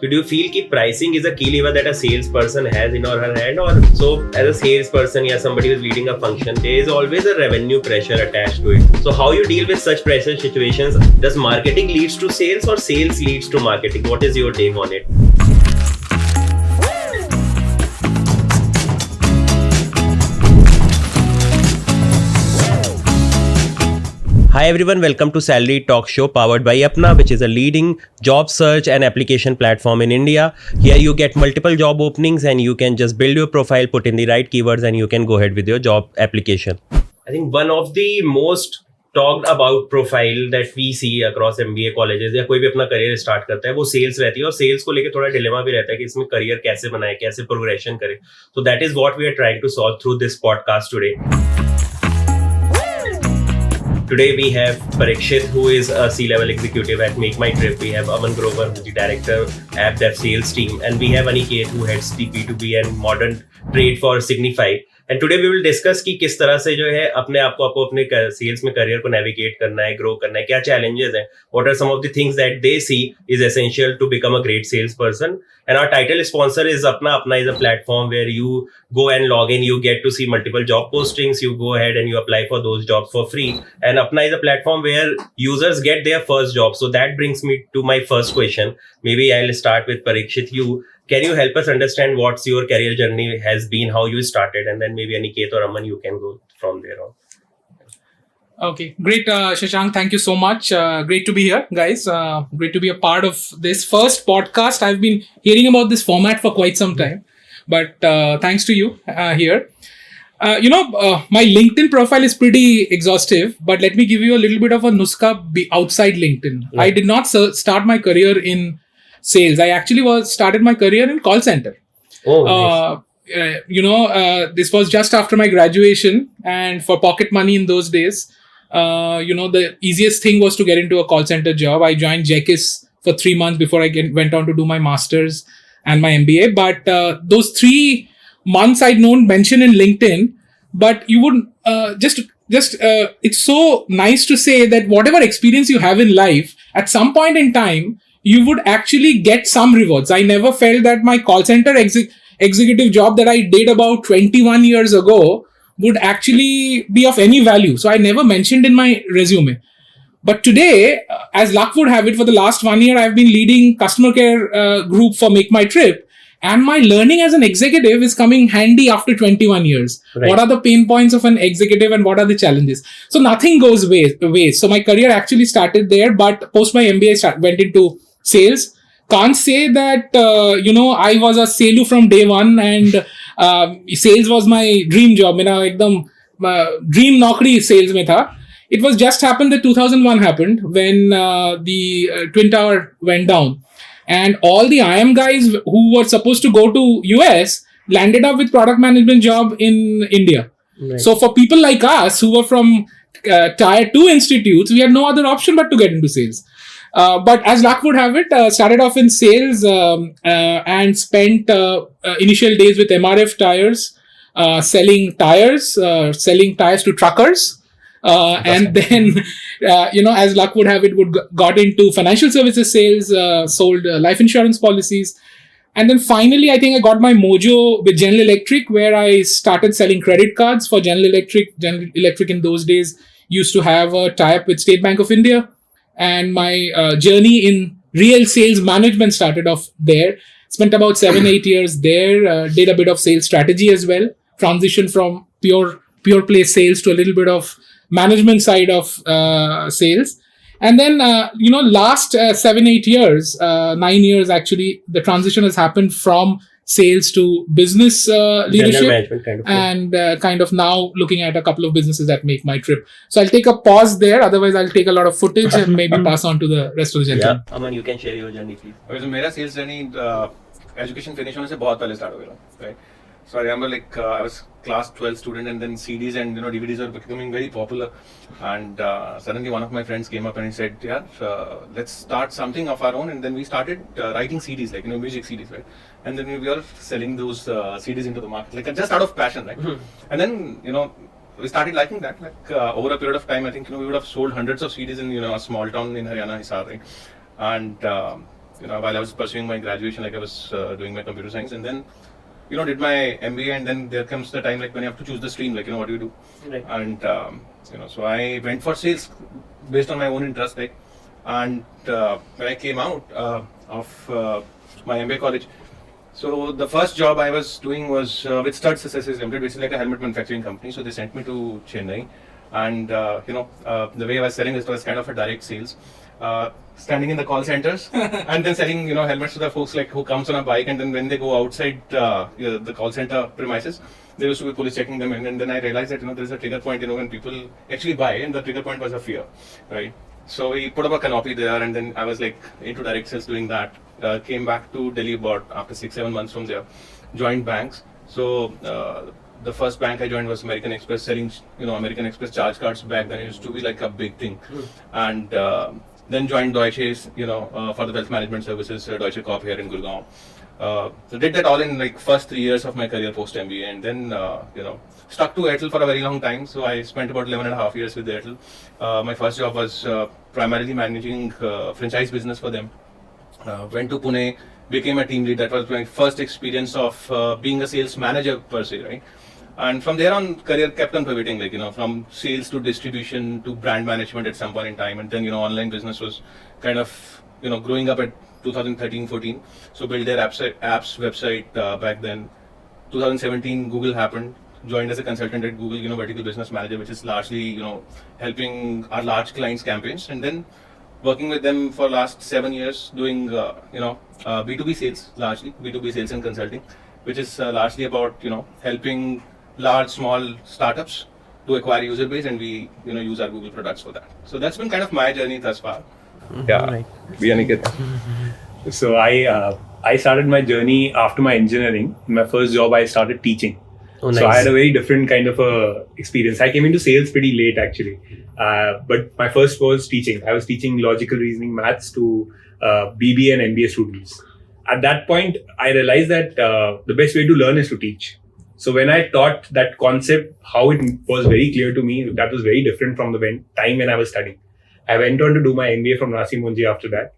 So do you feel that pricing is a key lever that a salesperson has in or her hand? Or so as a salesperson or somebody who's leading a function, there is always a revenue pressure attached to it. So how you deal with such pressure situations? Does marketing leads to sales or sales leads to marketing? What is your take on it? Hi everyone, welcome to Salaried Talks show powered by Apna, which is a leading job search and application platform in India. Here you get multiple job openings and you can just build your profile, put in the right keywords and you can go ahead with your job application. I think one of the most talked about profile that we see across MBA colleges या कोई भी अपना career start करता है वो sales रहती है और सेल्स को लेके थोड़ा डिलेमा भी रहता है कि इसमें करियर कैसे बनाए, कैसे प्रोग्रेशन करे. So that is what we are trying to solve through this podcast today. Today we have Parikshit, who is a C-level executive at Make My Trip. We have Aman Grover, who is the director at their sales team, and we have Aniket, who heads the B2B and modern trade for Signify. And today we will discuss कि किस तरह से जो है अपने आप को अपने सेल्स में करियर को नेविगेट करना है, ग्रो करना है, क्या challenges हैं, what are some of the things that they see is essential to become a great salesperson. And our title sponsor is Apna. Apna is a platform where you go and log in, you get to see multiple job postings, you go ahead and you apply for those jobs for free. And Apna is a platform where users get their first job. So that brings me to my first question. Maybe I'll start with Parikshit. Can you help us understand what's your career journey has been, how you started, and then maybe Aniket or Aman, you can go from there on. Okay, great, Shashank. Thank you so much. Great to be here, guys. Great to be a part of this first podcast. I've been hearing about this format for quite some time, but thanks to you here. My LinkedIn profile is pretty exhaustive, but let me give you a little bit of a nuska outside LinkedIn. Yeah. I did not start my career in sales. I actually started my career in call center. Oh, nice. This was just after my graduation, and for pocket money in those days, the easiest thing was to get into a call center job. I joined Jekis for 3 months before I went on to do my master's and my MBA. But those 3 months I don't mention in LinkedIn, but you would it's so nice to say that whatever experience you have in life, at some point in time, you would actually get some rewards. I never felt that my call center executive job that I did about 21 years ago would actually be of any value. So I never mentioned in my resume. But today, as luck would have it, for the last 1 year, I've been leading customer care group for Make My Trip. And my learning as an executive is coming handy after 21 years. Right. What are the pain points of an executive and what are the challenges? So nothing goes waste. So my career actually started there, but post my MBA, went into sales. Can't say that, I was a salu from day one and sales was my dream job. Dream naukri sales mein tha. It was just happened that 2001 happened when the Twin Tower went down. And all the IM guys who were supposed to go to US landed up with product management job in India. Right. So for people like us who were from tier 2 institutes, we had no other option but to get into sales. But as luck would have it, started off in sales and spent initial days with MRF tires, selling tires to truckers. And then, as luck would have it, got into financial services sales, sold life insurance policies. And then finally, I think I got my mojo with General Electric, where I started selling credit cards for General Electric. General Electric in those days used to have a tie-up with State Bank of India. And my journey in real sales management started off there. Spent about 7-8 years there. Did a bit of sales strategy as well. Transition from pure play sales to a little bit of management side of sales. And then, last 7-8 years, 9 years actually, the transition has happened from sales to business leadership and kind of now looking at a couple of businesses that Make My Trip. So I'll take a pause there. Otherwise, I'll take a lot of footage and maybe pass on to the rest of the gentlemen. Yeah. Aman, you can share your journey, please. Okay, so my sales journey, education finish होने से बहुत पहले start हो गया, right? So I remember I was class 12 student and then CDs and DVDs were becoming very popular. And suddenly one of my friends came up and he said, let's start something of our own. And then we started writing CDs, music CDs, right? And then we were selling those CDs into the market, just out of passion, right? Mm-hmm. And then, we started liking that. Over a period of time, I think, we would have sold hundreds of CDs in, a small town in Haryana, Hisar, right? And while I was pursuing my graduation, like I was doing my computer science, and then did my MBA, and then there comes the time like when you have to choose the stream, like what do you do? Right. And so I went for sales based on my own interest, like, and when I came out of my MBA college, so the first job I was doing was with Stud Successes Limited, which is like a helmet manufacturing company. So they sent me to Chennai, and the way I was selling this was kind of a direct sales. Standing in the call centers and then selling helmets to the folks like who comes on a bike, and then when they go outside the call center premises, there used to be police checking them in, and then I realized that there's a trigger point when people actually buy, and the trigger point was a fear, right? So we put up a canopy there, and then I was like into direct sales doing that. Came back to Delhi about after 6-7 months from there, joined banks. So the first bank I joined was American Express, selling American Express charge cards. Back then it used to be like a big thing, and then joined Deutsche, for the wealth management services, Deutsche Corp here in Gurgaon. So did that all in like first 3 years of my career post MBA, and then stuck to Airtel for a very long time. So I spent about 11.5 years with Airtel. My first job was primarily managing franchise business for them. Went to Pune, became a team lead. That was my first experience of being a sales manager per se, right? And from there on, career kept on pivoting, from sales to distribution to brand management at some point in time. And then, online business was kind of, growing up at 2013-14. So built their apps website back then. 2017, Google happened. Joined as a consultant at Google, vertical business manager, which is largely, helping our large clients campaigns. And then working with them for last 7 years, doing, B2B sales, largely B2B sales and consulting, which is largely about, helping large, small startups to acquire user base, and we, use our Google products for that. So that's been kind of my journey thus far. Yeah, Right. be Aniket. So I started my journey after my engineering. In my first job, I started teaching. Oh, So I nice. had a very different kind of experience. I came into sales pretty late actually, but my first was teaching. I was teaching logical reasoning maths to BBA and MBA students. At that point, I realized that the best way to learn is to teach. So when I taught that concept, how it was very clear to me, that was very different from the time when I was studying. I went on to do my MBA from Nasi Munji after that.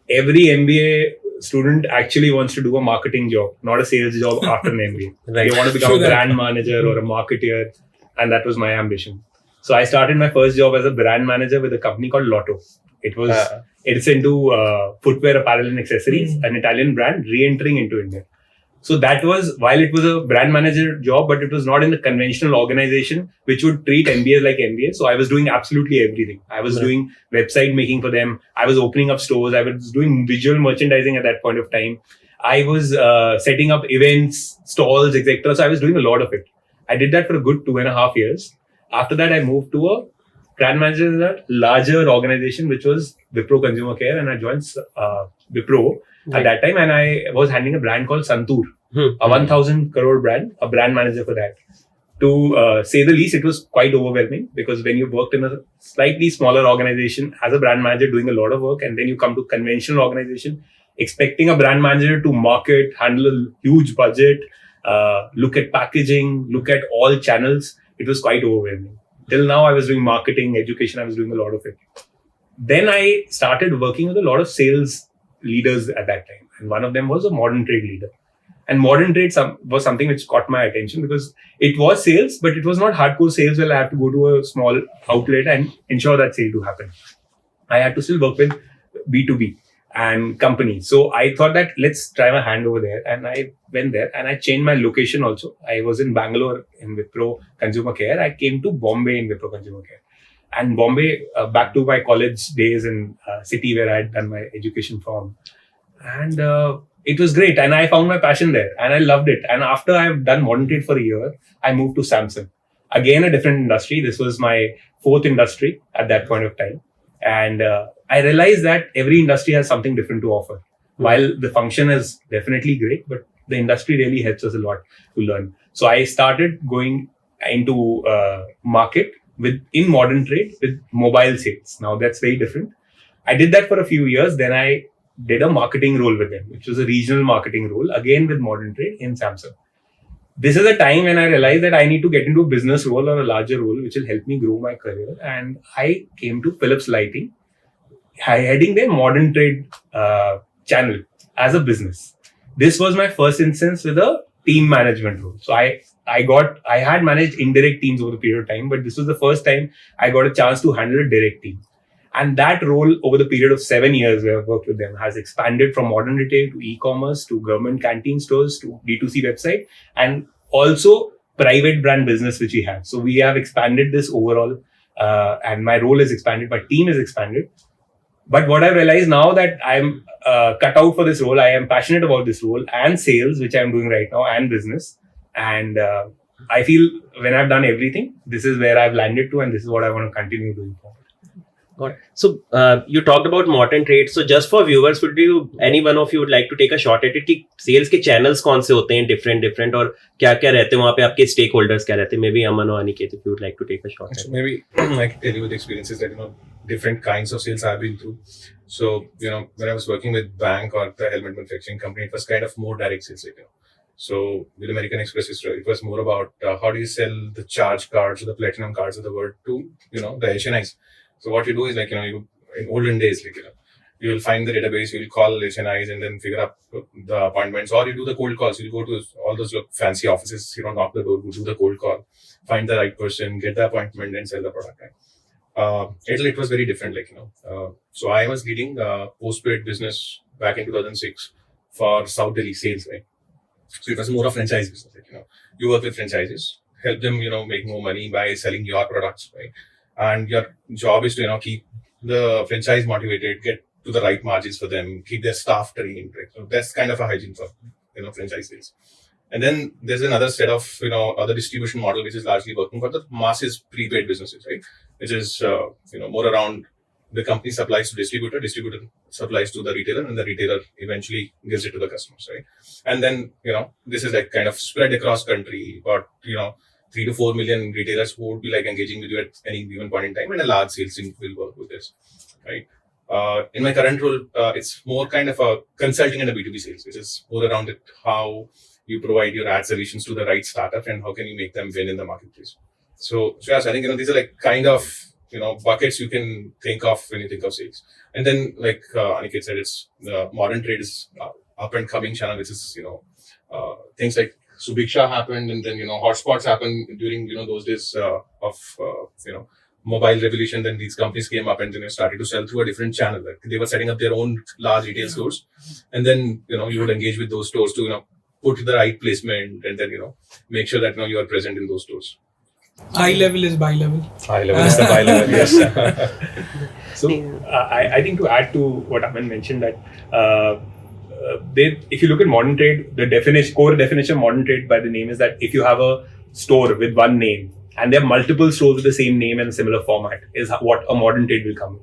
Every MBA student actually wants to do a marketing job, not a sales job after an MBA. Right. They want to become True a that. brand manager or a marketeer, and that was my ambition. So I started my first job as a brand manager with a company called Lotto. It's into footwear, apparel, and accessories, an Italian brand re-entering into India. So that was, while it was a brand manager job, but it was not in the conventional organization which would treat MBAs like MBAs. So I was doing absolutely everything. I was Right. doing website making for them. I was opening up stores. I was doing visual merchandising at that point of time. I was setting up events, stalls, etc. So I was doing a lot of it. I did that for a good 2.5 years. After that, I moved to a brand manager in a larger organization, which was Wipro Consumer Care, and I joined Wipro at that time, and I was handling a brand called Santur, a 1,000 crore brand, a brand manager for that. To say the least, it was quite overwhelming because when you worked in a slightly smaller organization as a brand manager doing a lot of work, and then you come to conventional organization expecting a brand manager to market, handle a huge budget, look at packaging, look at all channels, it was quite overwhelming. Till now, I was doing marketing, education, I was doing a lot of it. Then I started working with a lot of sales leaders at that time. And one of them was a modern trade leader. And modern trade was something which caught my attention because it was sales, but it was not hardcore sales where I have to go to a small outlet and ensure that sale to happen. I had to still work with B2B and companies. So I thought that let's try my hand over there. And I went there and I changed my location also. I was in Bangalore in Wipro Consumer Care. I came to Bombay in Wipro Consumer Care. And Bombay, back to my college days in city where I had done my education from. And it was great. And I found my passion there and I loved it. And after I've done modern trade for a year, I moved to Samsung. Again, a different industry. This was my fourth industry at that point of time. And I realized that every industry has something different to offer. While the function is definitely great, but the industry really helps us a lot to learn. So I started going into market in modern trade with mobile sales. Now that's very different. I did that for a few years. Then I did a marketing role with them, which was a regional marketing role, again with modern trade in Samsung. This is a time when I realized that I need to get into a business role or a larger role, which will help me grow my career. And I came to Philips Lighting, heading their modern trade channel as a business. This was my first instance with a team management role. So I had managed indirect teams over the period of time, but this was the first time I got a chance to handle a direct team. And that role over the period of 7 years where I've worked with them has expanded from modern retail to e-commerce to government canteen stores to D2C website and also private brand business which we have. So we have expanded this overall and my role is expanded, my team is expanded. But what I realized now that I'm cut out for this role, I am passionate about this role and sales, which I'm doing right now, and business. And I feel when I've done everything, this is where I've landed to, and this is what I want to continue doing forward. Got it. So you talked about modern trade. So just for viewers, any one of you would like to take a shot at it? कि sales के channels कौन से होते हैं different और क्या क्या रहते हैं वहाँ पे आपके stakeholders क्या रहते हैं? Maybe Aman or Aniket, if you would like to take a shot. So maybe I can tell you the experiences that different kinds of sales I've been through. So when I was working with bank or the helmet manufacturing company, it was kind of more direct sales. So with American Express, it was more about how do you sell the charge cards or the platinum cards of the world to the HNIs. So what you do is you in olden days you will find the database, you will call HNIs and then figure out the appointments, or you do the cold calls. You go to all those fancy offices, knock the door, do the cold call, find the right person, get the appointment, and sell the product. It was very different. So I was leading postpaid business back in 2006 for South Delhi sales, right? So it was more of franchise business. You work with franchises, help them, make more money by selling your products, right? And your job is to, keep the franchise motivated, get to the right margins for them, keep their staff trained, right? So that's kind of a hygiene for, franchise sales. And then there's another set of, other distribution model, which is largely working for the masses prepaid businesses, right? Which is, more around the company supplies to distributor supplies to the retailer, and the retailer eventually gives it to the customers, right? And then, this is kind of spread across country, but, 3 to 4 million retailers who would be engaging with you at any given point in time, and a large sales team will work with this, right? In my current role, it's more kind of a consulting and a B2B sales, which is more around how you provide your ad solutions to the right startup and how can you make them win in the marketplace. So yes, I think these are kind of buckets you can think of when you think of sales. And then Aniket said, it's the modern trade is up and coming channel, which is things like Subiksha happened, and then hotspots happened during those days of mobile revolution. Then these companies came up and started to sell through a different channel. They were setting up their own large retail stores, and then you would engage with those stores to put the right placement, and then make sure that you are present in those stores. Eye level is buy level. Eye level is the buy level, yes. So I think to add to what Aman mentioned, that if you look at modern trade, the core definition of modern trade by the name is that if you have a store with one name and there are multiple stores with the same name and similar format, is what a modern trade will come.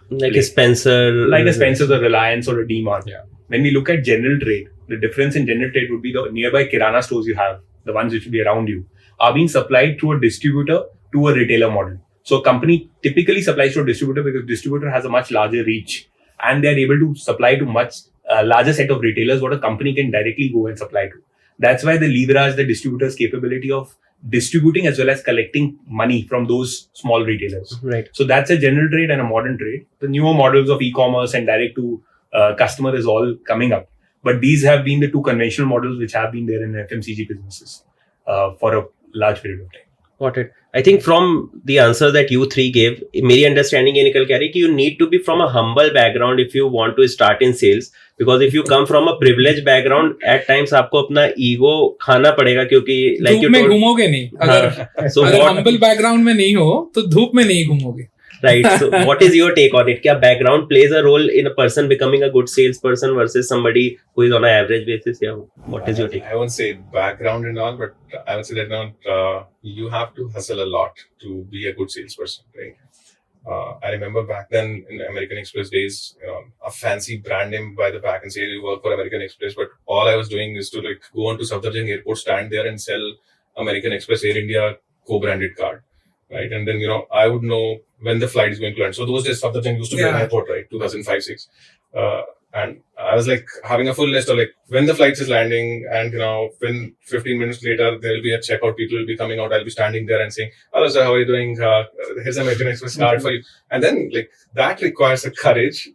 Like a Spencer's, a Reliance, or a D-Mart. Yeah. When we look at general trade, the difference in general trade would be the nearby Kirana stores you have, the ones which will be around you, are being supplied through a distributor to a retailer model. So a company typically supplies to a distributor because distributor has a much larger reach and they are able to supply to much larger set of retailers what a company can directly go and supply to. That's why they leverage the distributor's capability of distributing as well as collecting money from those small retailers. Right. So that's a general trade and a modern trade. The newer models of e-commerce and direct to customer is all coming up. But these have been the two conventional models which have been there in FMCG businesses for a large period of time. Got it. I think from the answer that you three gave, मेरी understanding ये निकल के आ रही कि you need to be from a humble background if you want to start in sales. Because if you come from a privileged background, at times आपको अपना ego खाना पड़ेगा क्योंकि like you told. धूप में घूमोगे नहीं अगर humble background में नहीं हो तो धूप में नहीं घूमोगे. Right. So what is your take on it? क्या background plays a role in a person becoming a good salesperson versus somebody who is on an average basis? Yeah. What is your take? I won't say background and all, but I would say that you have to hustle a lot to be a good salesperson, right? I remember back then in American Express days, a fancy brand name by the back and say you work for American Express, but all I was doing is to go onto Safdarjung Airport, stand there and sell American Express Air India co-branded card. Right. And then, I would know when the flight is going to land. So those days, Safdarjung used to be an airport, right? 2005-06. And I was like having a full list of like when the flight is landing, and when 15 minutes later there will be a checkout, people will be coming out. I'll be standing there and saying, "Hello sir, how are you doing? Here's an American Express card for you." And then like that requires a courage,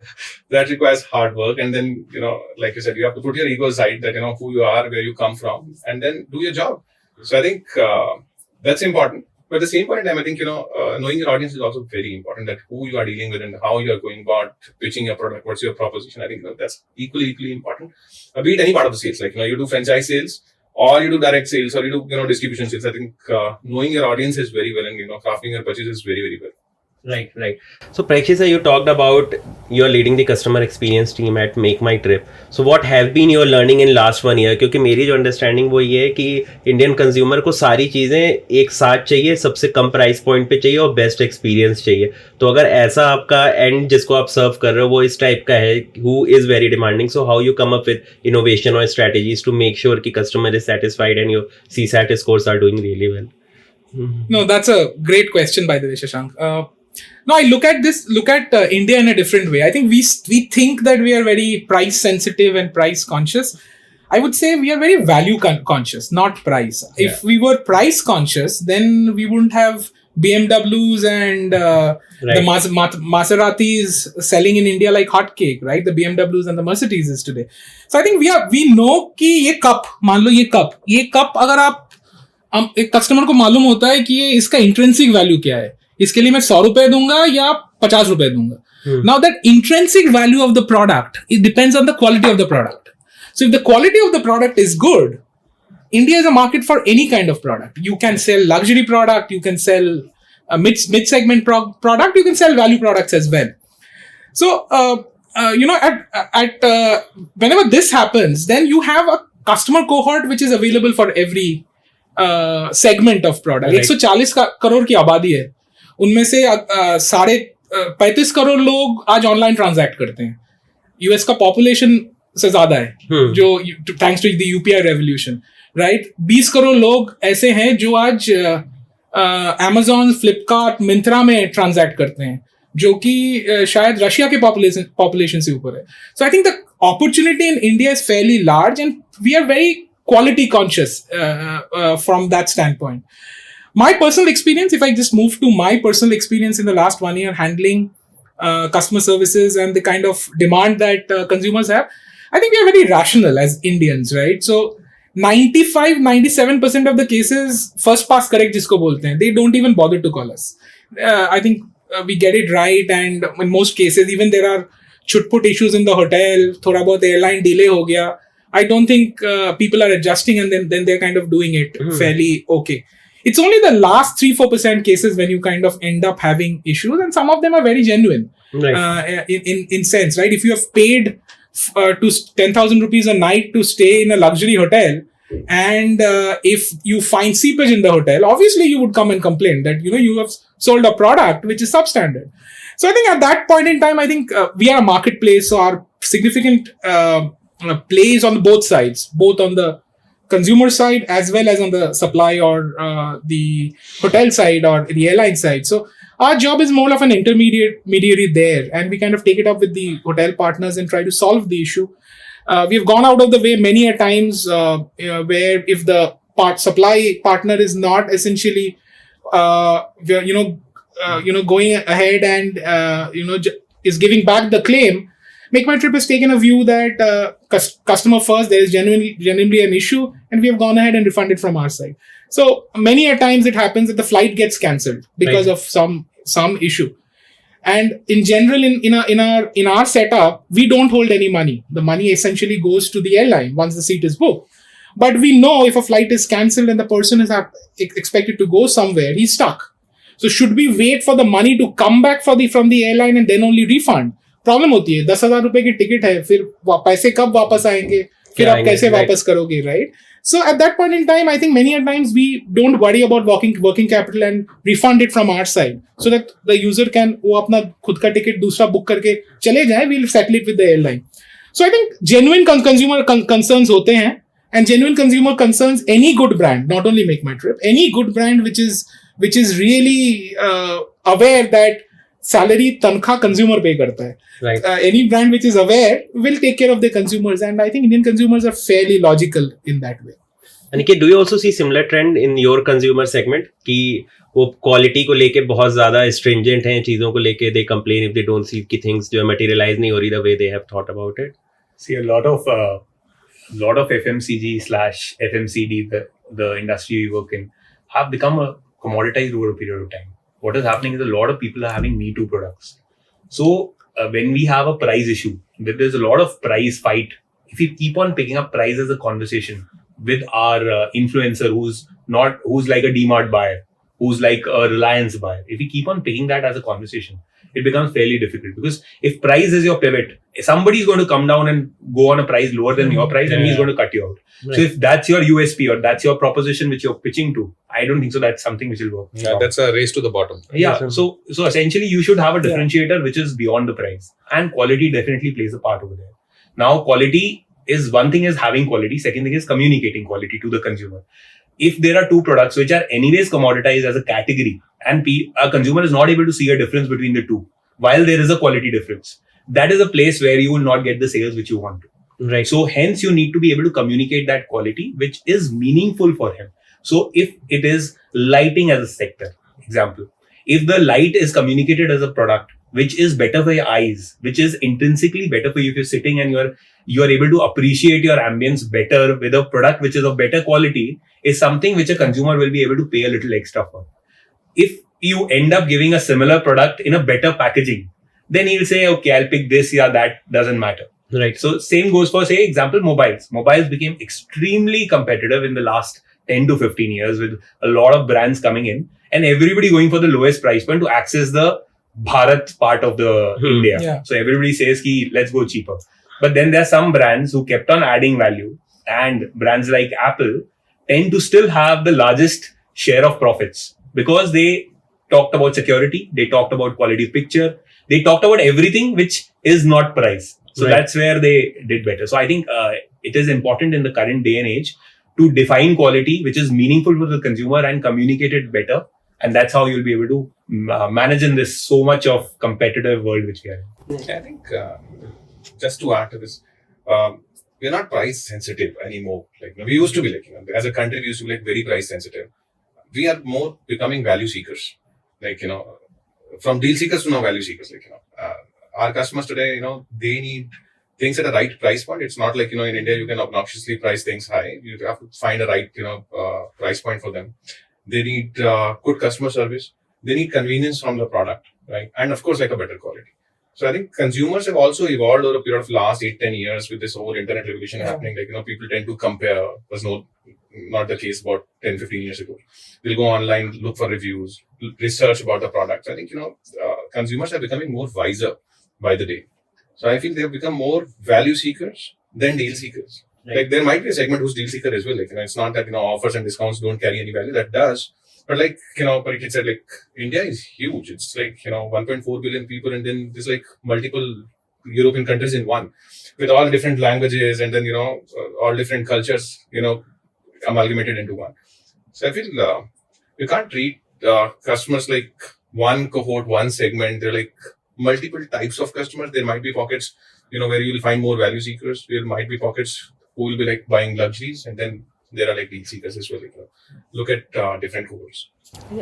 that requires hard work, and then like you said, you have to put your ego aside, that who you are, where you come from, and then do your job. So I think that's important. But at the same point in time, I think, knowing your audience is also very important, that who you are dealing with and how you are going about pitching your product, what's your proposition. I think that's equally important. Be it any part of the sales, like, you do franchise sales, or you do direct sales, or you do, distribution sales. I think knowing your audience is very well, and, crafting your purchase is very, very well. Right. So Parikshit sir, you talked about you're leading the customer experience team at Make My Trip. So what have been your learning in last 1 year? क्योंकि मेरी जो understanding वो ये है कि Indian consumer को सारी चीज़ें एक साथ चाहिए, सबसे कम प्राइस पॉइंट पे चाहिए और बेस्ट एक्सपीरियंस चाहिए. तो अगर ऐसा आपका एंड जिसको आप सर्व कर रहे हो वो इस टाइप का है, who is very demanding, so how you come up with innovation or strategies to make sure कि customer is satisfied and your CSAT scores are doing really well? No, that's a great question, by the way, Shashank. No, I look at India in a different way. I think we think that we are very price sensitive and price conscious. I would say we are very value conscious, not price. Yeah. If we were price conscious, then we wouldn't have BMWs and the Maseratis selling in India like hotcake, right? The BMWs and the Mercedes today. So I think we know कि ये cup, मान लो ये cup अगर आप एक customer को मालूम होता है कि ये इसका इंट्रिंसिक वैल्यू क्या है, इसके लिए मैं 100 रुपए दूंगा या 50 रुपए दूंगा. Now that intrinsic value of the product, it depends on the quality of the product. So if the quality of the product is good, India is a market for any kind of product. You can sell luxury product, you can sell a mid-segment product, you can sell value products as well. So, whenever this happens, then you have a customer cohort which is available for every segment of product. Right. 140 crore की आबादी है, उनमें से 35 करोड़ लोग आज online transact करते हैं. US का पॉपुलेशन से ज्यादा है, जो thanks to the UPI revolution, right. 20 crore लोग ऐसे हैं जो आज Amazon, फ्लिपकार्ट, मिंत्रा में ट्रांजैक्ट करते हैं, जो कि शायद रशिया के पॉपुलेशन से ऊपर है. So I think the opportunity in India is fairly large and we are very quality conscious from that standpoint. My personal experience, if I just move to my personal experience in the last 1 year handling customer services and the kind of demand that consumers have, I think we are very rational as Indians, right? So 95-97% of the cases first pass correct jisko bolte hain, they don't even bother to call us. I think we get it right, and in most cases even there are chut-put issues in the hotel, thoda bahut airline delay ho gaya, I don't think people are adjusting, and then they're kind of doing it fairly okay. It's only the last 3-4% cases when you kind of end up having issues, and some of them are very genuine, right. In sense, right? If you have paid to 10,000 rupees a night to stay in a luxury hotel, and if you find seepage in the hotel, obviously you would come and complain that you have sold a product which is substandard. So I think at that point in time, I think we are a marketplace, so our significant plays on both sides, both on the consumer side as well as on the supply or the hotel side or the airline side. So our job is more of an intermediary there, and we kind of take it up with the hotel partners and try to solve the issue. We've gone out of the way many a times where if the supply partner is not essentially going ahead and is giving back the claim, Make My Trip has taken a view that customer first, there is genuinely an issue, and we have gone ahead and refunded from our side. So many a times it happens that the flight gets cancelled because of some issue. And in general, in our setup, we don't hold any money. The money essentially goes to the airline once the seat is booked. But we know if a flight is cancelled and the person is expected to go somewhere, he's stuck. So should we wait for the money to come back from the airline and then only refund? Problem होती है. 10,000 रुपए की ticket है, फिर पैसे कब वापस आएंगे, फिर आप कैसे वापस करोगे, right? So at that point in time, I think many a times we don't worry about working capital and refund it from our side, so that the user can वो अपना खुद का टिकट दूसरा बुक करके चले जाए. We'll settle it with the airline. So I think genuine consumer concerns होते हैं, and genuine consumer concerns any good brand, not only Make My Trip, any good brand which is really aware that salary तनख्वाह consumer pay करता है. Right. Any brand which is aware will take care of their consumers, and I think Indian consumers are fairly logical in that way. Aniket, do you also see similar trend in your consumer segment कि वो quality को लेके बहुत ज़्यादा stringent हैं चीज़ों को लेके, they complain if they don't see कि things जो है materialize नहीं हो रही the way they have thought about it? See, a lot of FMCG / FMCD, the industry we work in, have become a commoditized over a period of time. What is happening is a lot of people are having Me Too products. So when we have a price issue, there's a lot of price fight. If we keep on picking up price as a conversation with our influencer who's like a DMart buyer, who's like a Reliance buyer, if we keep on picking that as a conversation, it becomes fairly difficult, because if price is your pivot, somebody's going to come down and go on a price lower than your price, and he's going to cut you out. Right. So if that's your USP or that's your proposition which you're pitching to, I don't think so that's something which will work. Yeah, that's a race to the bottom. Yeah, so essentially you should have a differentiator which is beyond the price, and quality definitely plays a part over there. Now, quality is one thing, is having quality. Second thing is communicating quality to the consumer. If there are two products which are anyways commoditized as a category, and a consumer is not able to see a difference between the two, while there is a quality difference, that is a place where you will not get the sales which you want to. Right. So hence you need to be able to communicate that quality which is meaningful for him. So if it is lighting as a sector, example, if the light is communicated as a product which is better for your eyes, which is intrinsically better for you if you're sitting and you are able to appreciate your ambience better with a product which is of better quality, is something which a consumer will be able to pay a little extra for. If you end up giving a similar product in a better packaging, then he'll say, okay, I'll pick this, yeah, that doesn't matter. Right. So same goes for, say, example, mobiles. Mobiles became extremely competitive in the last 10 to 15 years with a lot of brands coming in and everybody going for the lowest price point to access the Bharat part of the India. Yeah. So everybody says, ki, let's go cheaper. But then there are some brands who kept on adding value, and brands like Apple tend to still have the largest share of profits because they talked about security, they talked about quality of picture, they talked about everything which is not price. So Right. that's where they did better. So I think it is important in the current day and age to define quality which is meaningful for the consumer and communicate it better. And that's how you'll be able to manage in this so much of competitive world which we are in. I think just to add to this, we're not price sensitive anymore. Like we used to be, like as a country, we used to be like very price sensitive. We are more becoming value seekers. Like from deal seekers to now value seekers. Like our customers today, they need things at a right price point. It's not like in India you can obnoxiously price things high. You have to find a right price point for them. They need good customer service. They need convenience from the product, right? And of course, like a better quality. So I think consumers have also evolved over a period of last 8-10 years with this whole internet revolution happening. Like, people tend to compare. Was not the case about 10-15 years ago. They'll go online, look for reviews, research about the products. I think, consumers are becoming more wiser by the day. So I feel they have become more value seekers than deal seekers. Right. Like there might be a segment who's deal seeker as well. Like, it's not that, offers and discounts don't carry any value. That does. But like, Parikshit said, like India is huge. It's like, 1.4 billion people, and then there's like multiple European countries in one with all different languages, and then, all different cultures, amalgamated into one. So I feel you can't treat customers like one cohort, one segment. They're like multiple types of customers. There might be pockets, where you'll find more value seekers. There might be pockets who will be like buying luxuries, and then there are like deal seekers as well. Like, look at different cohorts.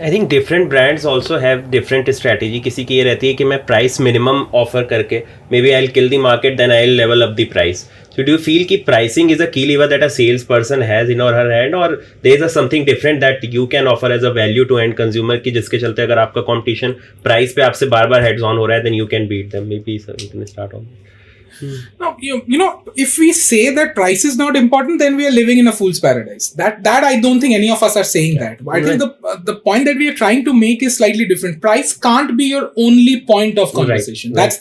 I think different brands also have different strategy. किसी की ये रहती है कि मैं price minimum offer करके maybe I'll kill the market, then I'll level up the price. So do you feel कि pricing is a key lever that a salesperson has in or her hand, or there is something different that you can offer as a value to end consumer कि जिसके चलते अगर आपका competition price पे आपसे बार-बार heads on हो रहा है, then you can beat them. Maybe so you can start on. No, if we say that price is not important, then we are living in a fool's paradise. That I don't think any of us are saying that. I think the point that we are trying to make is slightly different. Price can't be your only point of conversation. Right.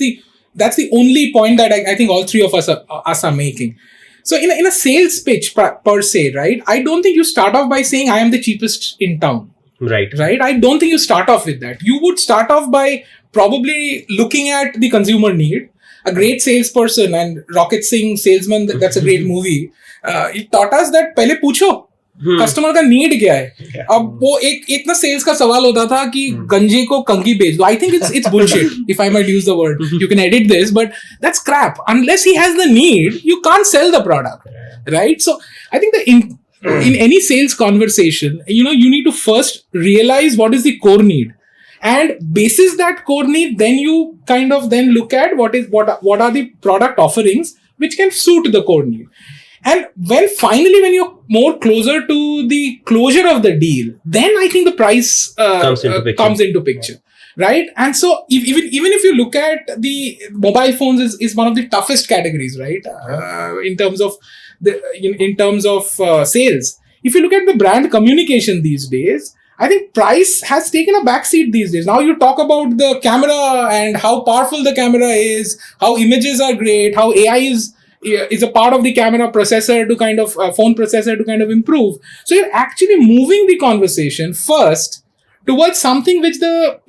That's the only point that I think all three of us are making. So in a sales pitch per se, right? I don't think you start off by saying I am the cheapest in town. Right. I don't think you start off with that. You would start off by probably looking at the consumer need. A great salesperson, and Rocket Singh Salesman, that's a great movie. It taught us that pehle pucho. Customer का need क्या है. अब वो एक ना sales का सवाल होता था कि गंजे को कंगी बेच दो. I think it's bullshit if I might use the word. You can edit this, but that's crap. Unless he has the need, you can't sell the product, right? So I think in any sales conversation, you need to first realize what is the core need, and basis that core need, then you kind of then look at what are the product offerings which can suit the core need. And when you're more closer to the closure of the deal, then I think the price comes into picture. Right? And so even if you look at the mobile phones is one of the toughest categories, right? In terms of sales. If you look at the brand communication these days, I think price has taken a backseat these days. Now you talk about the camera and how powerful the camera is, how images are great, how AI is a part of the camera processor to kind of phone processor to kind of improve. So you're actually moving the conversation first towards something which the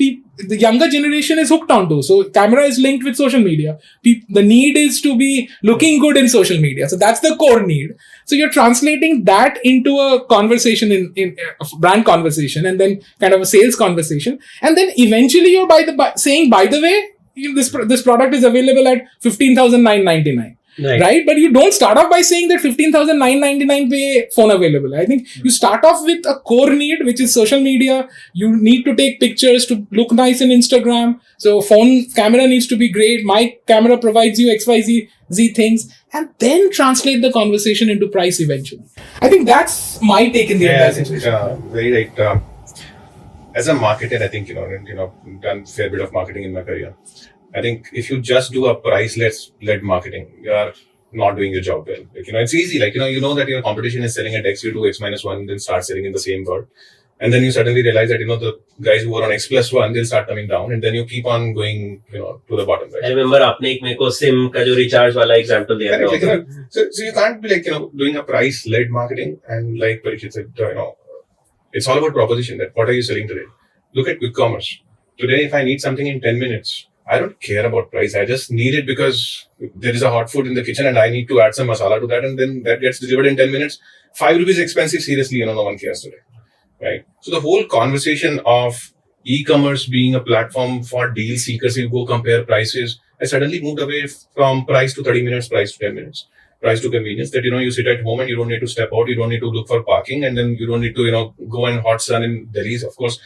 younger generation is hooked onto. So camera is linked with social media. The need is to be looking good in social media. So that's the core need. So you're translating that into a conversation in a brand conversation, and then kind of a sales conversation. And then eventually you're saying, by the way, this product is available at 15,999. Right? But you don't start off by saying that 15,999 pe phone available. I think you start off with a core need, which is social media. You need to take pictures to look nice in Instagram. So phone camera needs to be great. My camera provides you XYZ things, and then translate the conversation into price eventually. I think that's my take in the entire situation. Very right. As a marketer, I think, done fair bit of marketing in my career. I think if you just do a price-led marketing, you are not doing your job well. It's easy. You know that your competition is selling at X, you do X minus 1, then start selling in the same word. And then you suddenly realize that, the guys who are on X plus 1, they'll start coming down. And then you keep on going, to the bottom. Right? I remember आपने एक मेरे को SIM का जो recharge वाला example दिया था. So you can't be doing a price-led marketing. And like Parikshit said, it's all about proposition. That what are you selling today? Look at quick commerce. Today, if I need something in 10 minutes, I don't care about price. I just need it because there is a hot food in the kitchen and I need to add some masala to that, and then that gets delivered in 10 minutes. 5 rupees expensive, seriously, no one cares today. Right? So the whole conversation of e-commerce being a platform for deal seekers, you go compare prices, I suddenly moved away from price to 30 minutes, price to 10 minutes. Price to convenience, that, you sit at home and you don't need to step out, you don't need to look for parking, and then you don't need to, go in hot sun in Delhi, of course.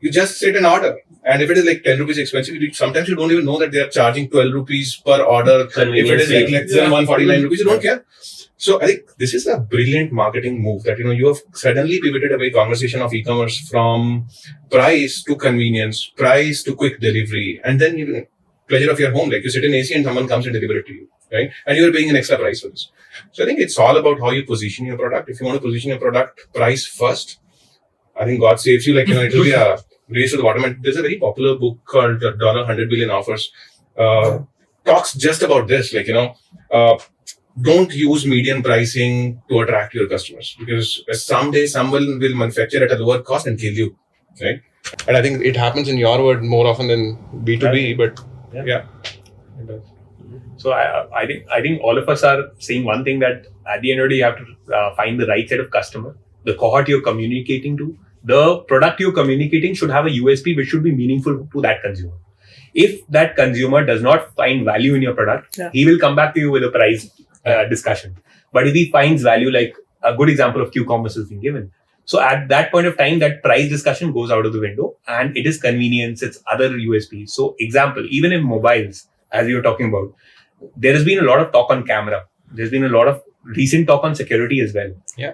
You just sit and order. And if it is 10 rupees expensive, sometimes you don't even know that they are charging 12 rupees per order. If it is less than 149 rupees, you don't care. So I think this is a brilliant marketing move that, you have suddenly pivoted away conversation of e-commerce from price to convenience, price to quick delivery, and then pleasure of your home. You sit in AC and someone comes and delivers it to you, right? And you are paying an extra price for this. So I think it's all about how you position your product. If you want to position your product price first, I think God saves you. It will be a race to the bottom. And there's a very popular book called $100 Billion Offers. Talks just about this. Don't use median pricing to attract your customers, because someday someone will manufacture at a lower cost and kill you, right? And I think it happens in your world more often than B2B, but yeah. It does. So I think all of us are saying one thing, that at the end of the day, you have to find the right set of customer, the cohort you're communicating to. The product you're communicating should have a USP which should be meaningful to that consumer. If that consumer does not find value in your product, he will come back to you with a price discussion. But if he finds value, like a good example of Q-commerce has been given. So at that point of time, that price discussion goes out of the window, and it is convenience, it's other USPs. So example, even in mobiles, as you were talking about, there has been a lot of talk on camera. There's been a lot of recent talk on security as well. Yeah.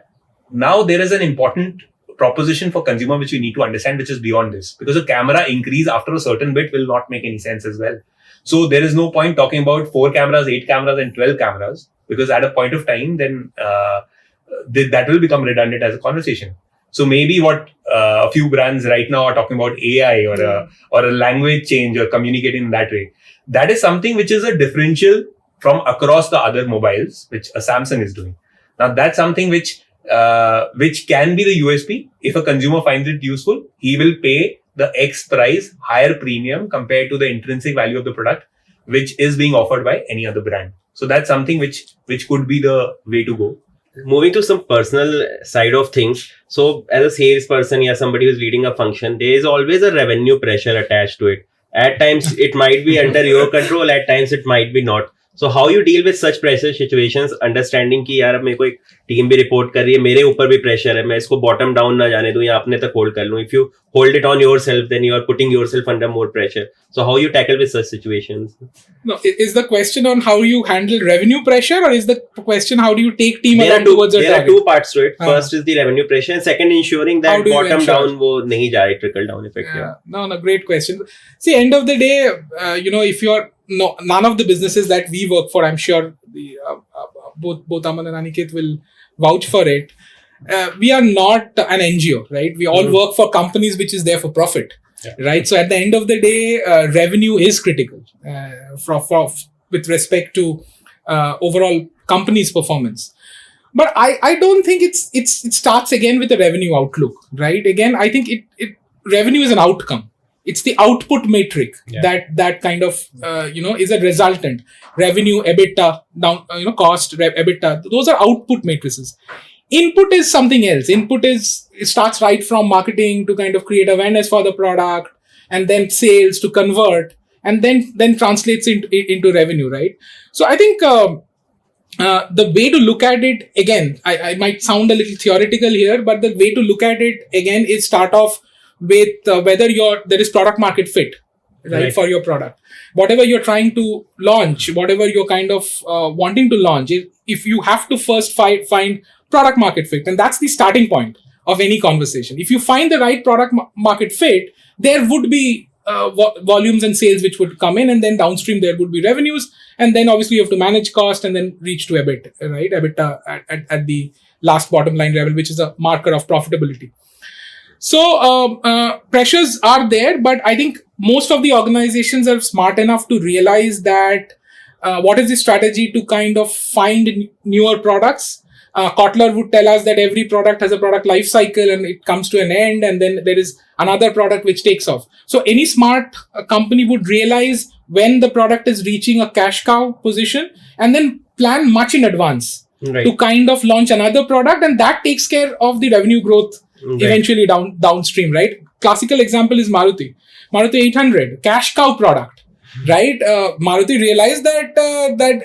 Now there is an important proposition for consumer which we need to understand, which is beyond this, because a camera increase after a certain bit will not make any sense as well. So there is no point talking about 4 cameras, 8 cameras and 12 cameras, because at a point of time, then that will become redundant as a conversation. So maybe what a few brands right now are talking about AI or a language change or communicating in that way. That is something which is a differential from across the other mobiles, which a Samsung is doing. Now that's something which can be the USP. If a consumer finds it useful, he will pay the X price, higher premium compared to the intrinsic value of the product, which is being offered by any other brand. So that's something which could be the way to go. moving to some personal side of things. So as a salesperson or somebody who's leading a function, there is always a revenue pressure attached to it. At times it might be under your control, at times it might be not. So how you deal with such pressure situations, understanding कि यार अब मेरे को एक team भी report कर रही है, मेरे ऊपर भी प्रेशर है, मैं इसको बॉटम डाउन ना जाने दूं या अपने तक होल्ड कर लूं. If you hold it on yourself, then you are putting yourself under more pressure. So how you tackle with such situations? No, is the question on how you handle revenue pressure, or is the question how do you take team There along towards your are target? two parts to it. First is the revenue pressure, and second ensuring How that do you bottom ensure? down वो नहीं जा रही, trickle down effect. Yeah. No, great question. See, end of the day, if you're none of the businesses that we work for, I'm sure both Aman and Aniket will vouch for it. We are not an NGO, right? We all work for companies which is there for profit, right? So at the end of the day, revenue is critical with respect to overall company's performance. But I don't think it starts again with the revenue outlook, right? Again, I think revenue is an outcome. It's the output metric that kind of is a resultant. Revenue, EBITDA, down cost, EBITDA. Those are output matrices. Input is something else. It starts right from marketing to kind of create awareness for the product, and then sales to convert, and then translates into revenue, right? So I think the way to look at it, again, I might sound a little theoretical here, but the way to look at it again is start off with whether there is product market fit, right, for your product. Whatever you're trying to launch, whatever you're kind of wanting to launch, if you have to first find product market fit, and that's the starting point of any conversation. If you find the right product market fit, there would be volumes and sales which would come in, and then downstream there would be revenues, and then obviously you have to manage cost and then reach to EBIT, right? EBITDA at the last bottom line level, which is a marker of profitability. So pressures are there, but I think most of the organizations are smart enough to realize that what is the strategy to kind of find newer products. Kotler would tell us that every product has a product life cycle and it comes to an end, and then there is another product which takes off. So any smart company would realize when the product is reaching a cash cow position and then plan much in advance to kind of launch another product, and that takes care of the revenue growth eventually downstream, right? Classical example is Maruti 800, cash cow product, right? Maruti realized that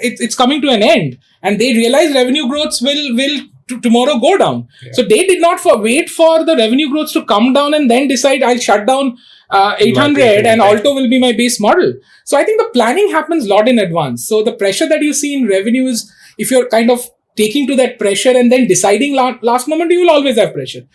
it's coming to an end, and they realized revenue growths will tomorrow go down. So they did not wait for the revenue growths to come down and then decide I'll shut down 800 and Alto will be my base model. So I think the planning happens a lot in advance. So the pressure that you see in revenue is, if you're kind of taking to that pressure and then deciding last moment, you will always have pressure.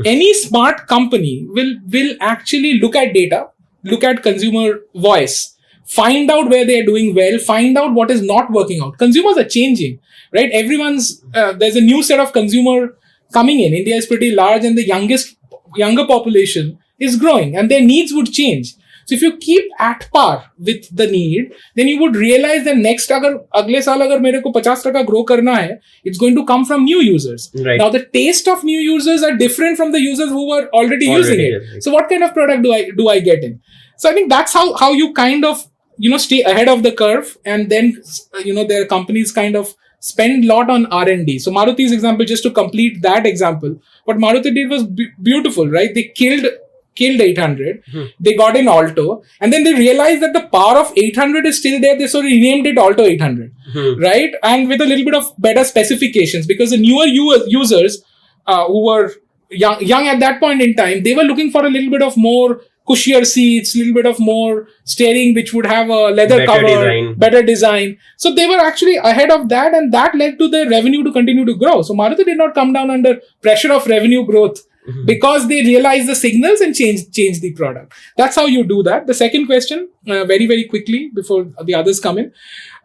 Any smart company will actually look at data, look at consumer voice, find out where they are doing well, find out what is not working out. Consumers are changing, right? There's a new set of consumer coming in. India is pretty large, and the younger population is growing, and their needs would change. So if you keep at par with the need, then you would realize that next agle saal agar mere ko 50% grow karna hai, it's going to come from new users. Right. Now the taste of new users are different from the users who were already using it. Right. So what kind of product do I get in? So I think that's how you kind of stay ahead of the curve, and then their companies kind of spend a lot on R&D. So Maruti's example, just to complete that example, what Maruti did was beautiful, right? They killed 800, they got in Alto, and then they realized that the power of 800 is still there, so they renamed it Alto 800, right? And with a little bit of better specifications, because the newer users who were young at that point in time, they were looking for a little bit of more cushier seats, a little bit of more steering, which would have a leather cover, better design. So they were actually ahead of that, and that led to the revenue to continue to grow. So Maruti did not come down under pressure of revenue growth, because they realized the signals and change the product. That's how you do that. The second question, very, very quickly before the others come in.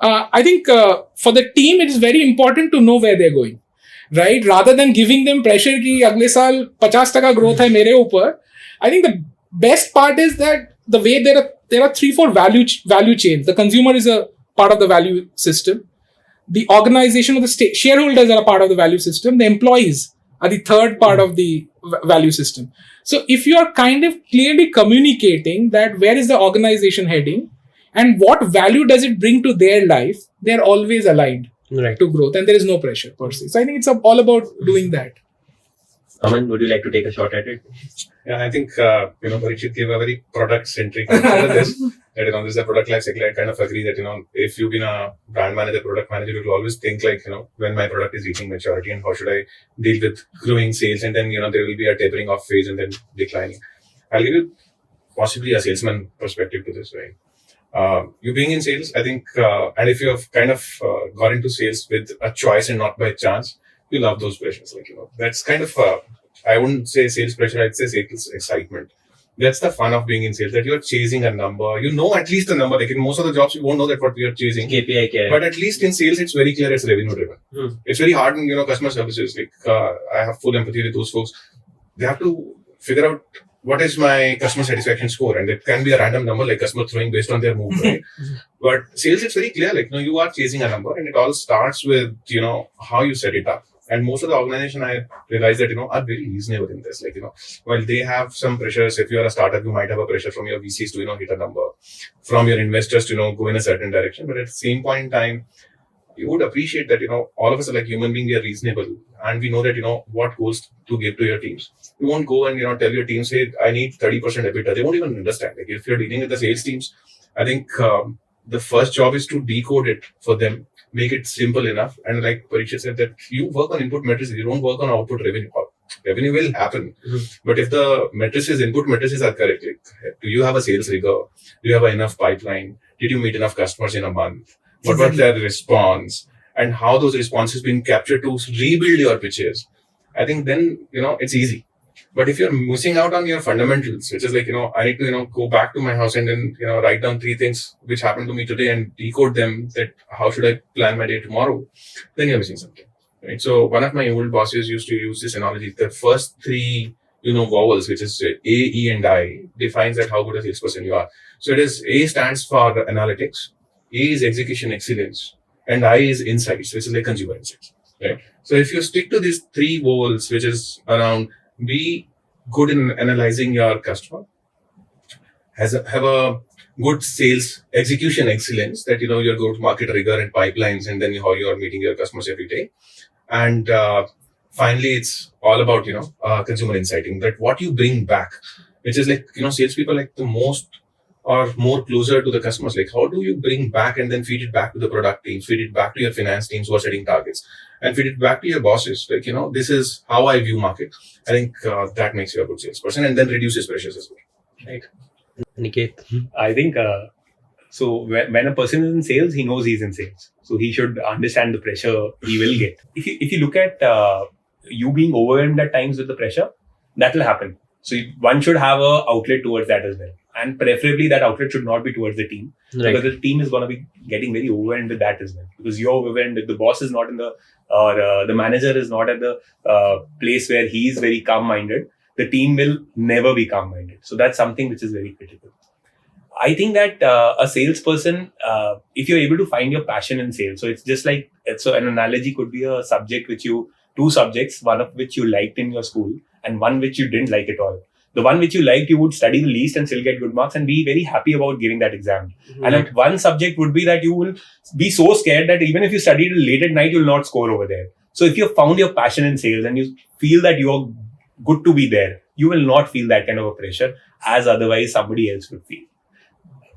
I think for the team, it is very important to know where they're going, right? Rather than giving them pressure ki agle saal 50% growth hai mere upar. I think the best part is that the way there are 3-4 value chains. The consumer is a part of the value system. The organization of the shareholders are a part of the value system. The employees are the third part of the value system. So if you are kind of clearly communicating that where is the organization heading and what value does it bring to their life, they're always aligned. Right. to growth, and there is no pressure per se. So I think it's all about doing that. Aman, would you like to take a shot at it? Yeah, I think, Parikshit gave a very product-centric answer to this. That, this is a product life cycle. I kind of agree that, if you've been a brand manager, product manager, you'll always think like, when my product is reaching maturity and how should I deal with growing sales, and then, there will be a tapering off phase and then declining. I'll give you possibly a salesman perspective to this, right? You being in sales, I think, and if you have kind of got into sales with a choice and not by chance, you love those pressures. Like, that's kind of, I wouldn't say sales pressure, I'd say sales excitement. That's the fun of being in sales, that you're chasing a number. At least a number. Like in most of the jobs, you won't know that what you're chasing. KPI care. But at least in sales, it's very clear it's revenue driven. It's very hard in, customer services. Like, I have full empathy with those folks. They have to figure out what is my customer satisfaction score, and it can be a random number like customer throwing based on their mood, right? But sales, it's very clear, like, you are chasing a number, and it all starts with, how you set it up. And most of the organization, I realize that, are very reasonable in this. Like, while they have some pressures, if you are a startup, you might have a pressure from your VCs to, hit a number, from your investors to, go in a certain direction. But at the same point in time, you would appreciate that, all of us are like human beings, we are reasonable. And we know that, what goals to give to your teams. You won't go and, tell your teams, hey, I need 30% EBITDA. They won't even understand. Like, if you're dealing with the sales teams, I think the first job is to decode it for them, make it simple enough. And like Parikshit said, that you work on input matrices, you don't work on output revenue. Revenue will happen. But if the matrices, input matrices are correct, like, do you have a sales rigor? Do you have enough pipeline? Did you meet enough customers in a month? What was their response? And how those responses been captured to rebuild your pitches? I think then, it's easy. But if you're missing out on your fundamentals, which is like, I need to, go back to my house and then, write down 3 things which happened to me today and decode them, that how should I plan my day tomorrow? Then you're missing something, right? So one of my old bosses used to use this analogy. The first 3, vowels, which is A, E, and I, defines that how good a salesperson you are. So it is A stands for analytics, A is execution excellence, and I is insights, which is like consumer insights, right? So if you stick to these 3 vowels, which is around be good in analyzing your customer, have a good sales execution excellence, that, your go-to-market rigor and pipelines, and then how you are meeting your customers every day. And finally, it's all about, consumer insighting, that what you bring back, which is like, salespeople like the most or more closer to the customers. Like, how do you bring back and then feed it back to the product teams, feed it back to your finance teams who are setting targets, and feed it back to your bosses? Like, this is how I view market. I think that makes you a good salesperson, and then reduces pressures as well. Right. Aniket. I think so. When a person is in sales, he knows he's in sales, so he should understand the pressure he will get. If you look at you being overwhelmed at times with the pressure, that will happen. So one should have a outlet towards that as well, and preferably that outlet should not be towards the team, Right. because the team is going to be getting very overwhelmed with that as well. Because you're overwhelmed, if the boss is not in the or the manager is not at the place where he is very calm-minded, the team will never be calm-minded. So that's something which is very critical. I think that a salesperson, if you're able to find your passion in sales, so it's just like, so an analogy could be a subject two subjects, one of which you liked in your school and one which you didn't like at all. The one which you liked, you would study the least and still get good marks and be very happy about giving that exam. And that one subject would be that you will be so scared that even if you study till late at night, you'll not score over there. So if you found your passion in sales and you feel that you're good to be there, you will not feel that kind of a pressure as otherwise somebody else would feel.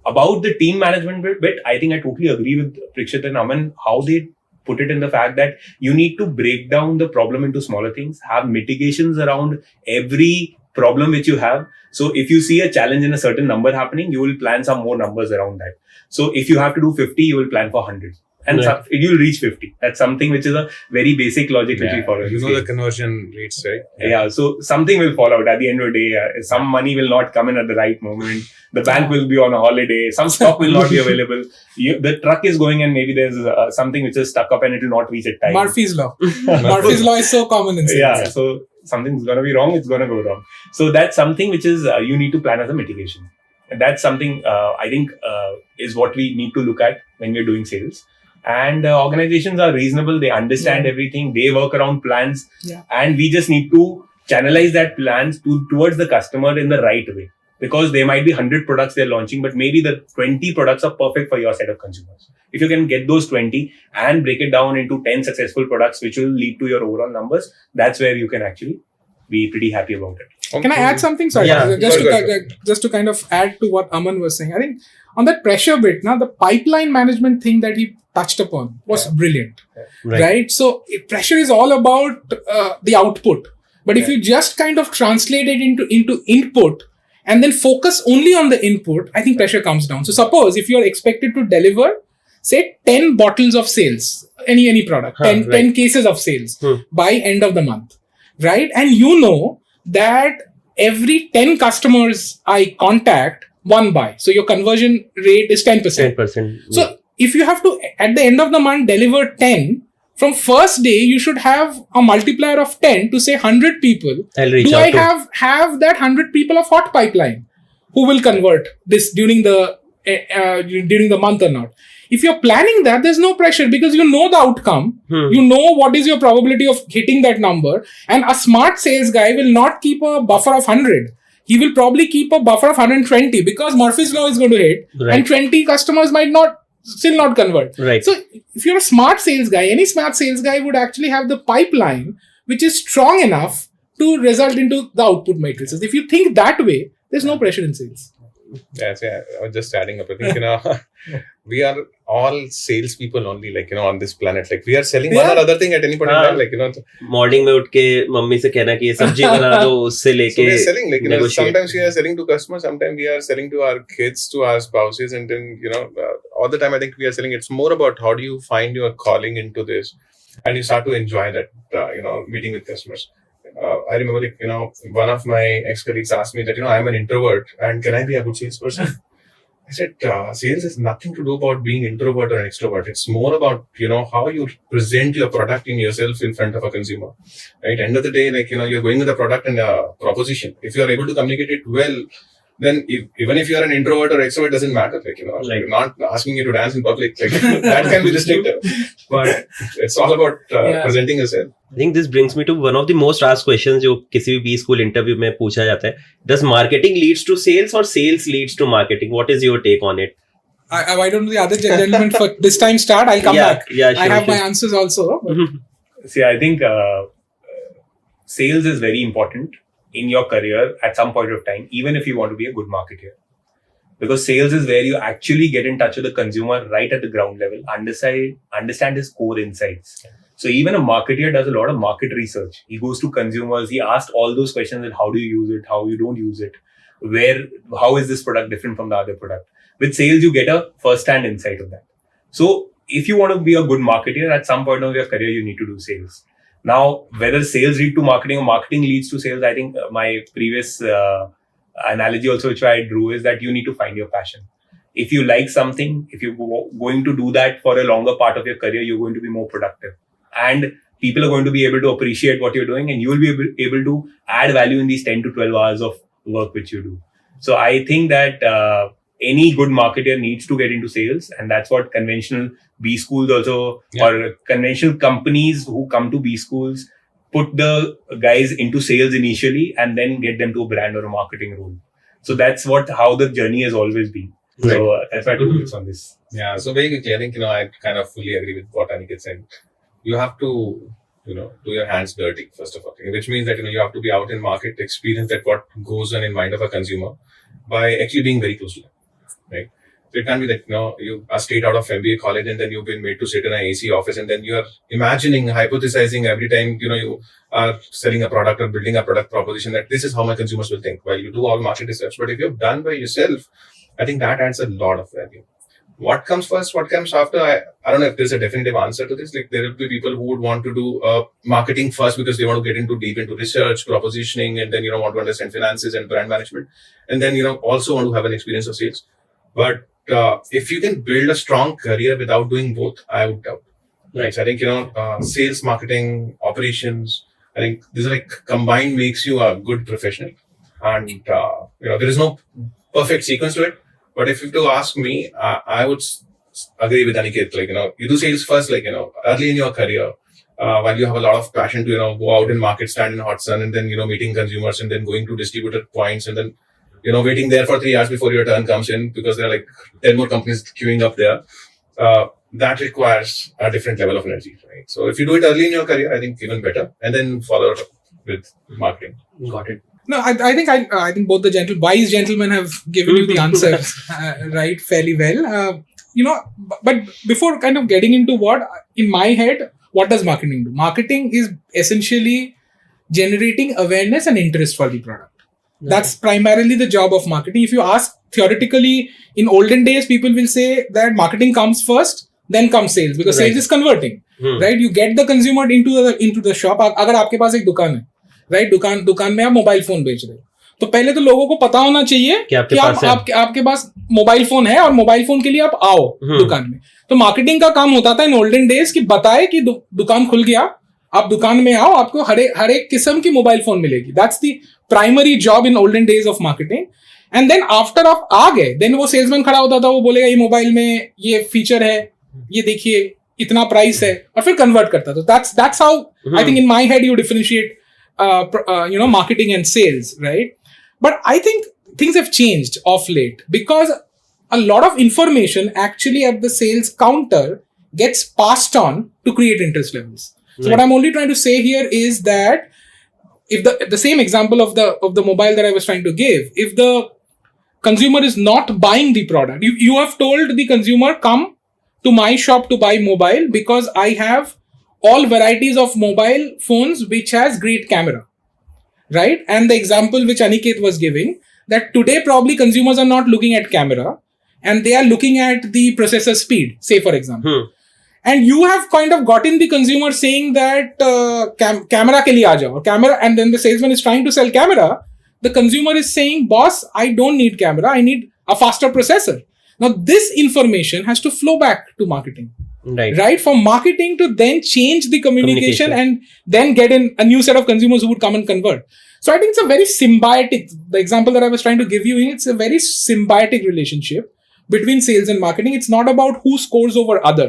About the team management bit, I think I totally agree with Parikshit and Aman, how they put it in the fact that you need to break down the problem into smaller things, have mitigations around every problem which you have. So if you see a challenge in a certain number happening, you will plan some more numbers around that. So if you have to do 50, you will plan for 100. And Right. you'll reach 50. That's something which is a very basic logic which we follow. The conversion rates, right? Yeah, so something will fall out at the end of the day. Some money will not come in at the right moment. The bank will be on a holiday. Some stock will not be available. The truck is going and maybe there's something which is stuck up and it will not reach at time. Murphy's Law. Murphy's Law is so common in sales. Yeah, so something's going to be wrong, it's going to go wrong. So that's something which is you need to plan as a mitigation. And that's something I think is what we need to look at when we're doing sales. And organizations are reasonable. They understand everything. They work around plans. Yeah. And we just need to channelize that plans towards the customer in the right way. because there might be 100 products they're launching, but maybe the 20 products are perfect for your set of consumers. If you can get those 20 and break it down into 10 successful products, which will lead to your overall numbers, that's where you can actually be pretty happy about it. Can I add something? Sorry, Yeah. just to kind of add to what Aman was saying. I think on that pressure bit, now the pipeline management thing that he touched upon was brilliant, right? So pressure is all about the output, but if you just kind of translate it into input and then focus only on the input, I think pressure comes down. So suppose if you are expected to deliver, say 10 bottles of sales, any product, 10 cases of sales by end of the month, right? And you know that every 10 customers I contact, one buy. So your conversion rate is 10%. 10%. So if you have to, at the end of the month, deliver 10, from first day, you should have a multiplier of 10 to say 100 people. Do I have that 100 people of hot pipeline who will convert this during the month or not? If you're planning that, there's no pressure because you know the outcome. You know what is your probability of hitting that number. And a smart sales guy will not keep a buffer of 100. He will probably keep a buffer of 120 because Murphy's Law is going to hit. And 20 customers might still not convert. Right. So if you're a smart sales guy, any smart sales guy would actually have the pipeline which is strong enough to result into the output matrices. If you think that way, there's no pressure in sales. Yeah, I was just adding up. I think, we are all salespeople only, on this planet. Like, we are selling one or other thing at any point in time. Morning में उठ के mummy से कहना कि ये सब्जी बना दो, उससे लेके. So we are selling, sometimes we are selling to customers, sometimes we are selling to our kids, to our spouses, and then, all the time I think we are selling. It's more about how do you find your calling into this, and you start to enjoy that, meeting with customers. I remember, one of my ex-colleagues asked me that, I'm an introvert and can I be a good salesperson? I said, sales has nothing to do about being introvert or an extrovert. It's more about, how you present your product in yourself in front of a consumer, right? End of the day, you're going with a product and a proposition. If you're able to communicate it well, then even if you're an introvert or extrovert, doesn't matter. You're not asking you to dance in public. That can be restrictive. But it's all about presenting yourself. I think this brings me to one of the most asked questions जो किसी भी B-School interview में पूछा जाता है. Does marketing leads to sales or sales leads to marketing? What is your take on it? Why don't the other gentlemen for this time start? I'll come back. Yeah, sure, I have my answers also. See, I think sales is very important in your career at some point of time, even if you want to be a good marketer. Because sales is where you actually get in touch with the consumer right at the ground level, understand his core insights. So even a marketer does a lot of market research. He goes to consumers, he asks all those questions and how do you use it, how you don't use it, how is this product different from the other product. With sales, you get a first-hand insight of that. So if you want to be a good marketer, at some point of your career, you need to do sales. Now, whether sales lead to marketing or marketing leads to sales, I think my previous analogy also which I drew is that you need to find your passion. If you like something, if you're going to do that for a longer part of your career, you're going to be more productive. And people are going to be able to appreciate what you're doing and you will be able to add value in these 10 to 12 hours of work which you do. So I think that any good marketer needs to get into sales, and that's what conventional B schools also or conventional companies who come to B schools put the guys into sales initially and then get them to a brand or a marketing role. So that's how the journey has always been. Right. So that's my 2 minutes on this. Yeah. So very quickly, I think, I kind of fully agree with what Aniket said. You have to, do your hands dirty, first of all, which means that, you have to be out in market, experience that what goes on in mind of a consumer by actually being very close to them, right? So it can't be that, you are straight out of MBA college and then you've been made to sit in an AC office and then you are imagining, hypothesizing every time, you are selling a product or building a product proposition that this is how my consumers will think. Well, you do all market research, but if you've done by yourself, I think that adds a lot of value. What comes first, what comes after? I don't know if there's a definitive answer to this. There will be people who would want to do marketing first because they want to get deep into research, propositioning, and then, want to understand finances and brand management. And then, also want to have an experience of sales. But if you can build a strong career without doing both, I would doubt. Right. So I think, sales, marketing, operations, I think this is combined makes you a good professional. And, there is no perfect sequence to it. But if you were to ask me, I would agree with Aniket. You do sales first, early in your career, while you have a lot of passion to, go out in market, stand in hot sun, and then, meeting consumers and then going to distributor points and then waiting there for 3 hours before your turn comes in because there are like 10 more companies queuing up there. That requires a different level of energy, right? So if you do it early in your career, I think even better, and then follow it up with marketing. Got it. No, I think both the wise gentlemen have given you the answer right fairly well. But before kind of getting into in my head, what does marketing do? Marketing is essentially generating awareness and interest for the product. That's primarily the job of marketing. If you ask theoretically, in olden days, people will say that marketing comes first, then comes sales, because sales is converting, right? You get the consumer into the shop. अगर आपके पास एक दुकान है, right? दुकान में आप mobile phone बेच रहे हो, तो पहले तो लोगों को पता होना चाहिए कि आपके पास मोबाइल फोन है और मोबाइल फोन के लिए आप आओ दुकान में. तो मार्केटिंग का काम होता था इन ओल्डन डेज कि बताए कि दुकान खुल गया, आप दुकान में आओ, आपको हर एक किस्म की मोबाइल फोन मिलेगी. That's the primary job in olden days of marketing. And then after आप आ गए, देन वो सेल्समैन खड़ा होता था, वो बोलेगा ये मोबाइल में ये फीचर है, ये देखिए इतना प्राइस है, और फिर कन्वर्ट करता था. That's how I think in my head you differentiate marketing and sales, right? But I think things have changed of late because a lot of information actually at the sales counter gets passed on to create interest levels. So what I'm only trying to say here is that if the same example of the mobile that I was trying to give, if the consumer is not buying the product, you have told the consumer, come to my shop to buy mobile because I have all varieties of mobile phones which has great camera, right? And the example which Aniket was giving, that today probably consumers are not looking at camera and they are looking at the processor speed, say for example. And you have kind of gotten the consumer saying that camera ke liye aa jao, camera, and then the salesman is trying to sell camera. The consumer is saying, boss, I don't need camera, I need a faster processor. Now this information has to flow back to marketing. Right, from marketing to then change the communication and then get in a new set of consumers who would come and convert. So I think it's a very symbiotic, the example that I was trying to give you, it's a very symbiotic relationship between sales and marketing. It's not about who scores over other,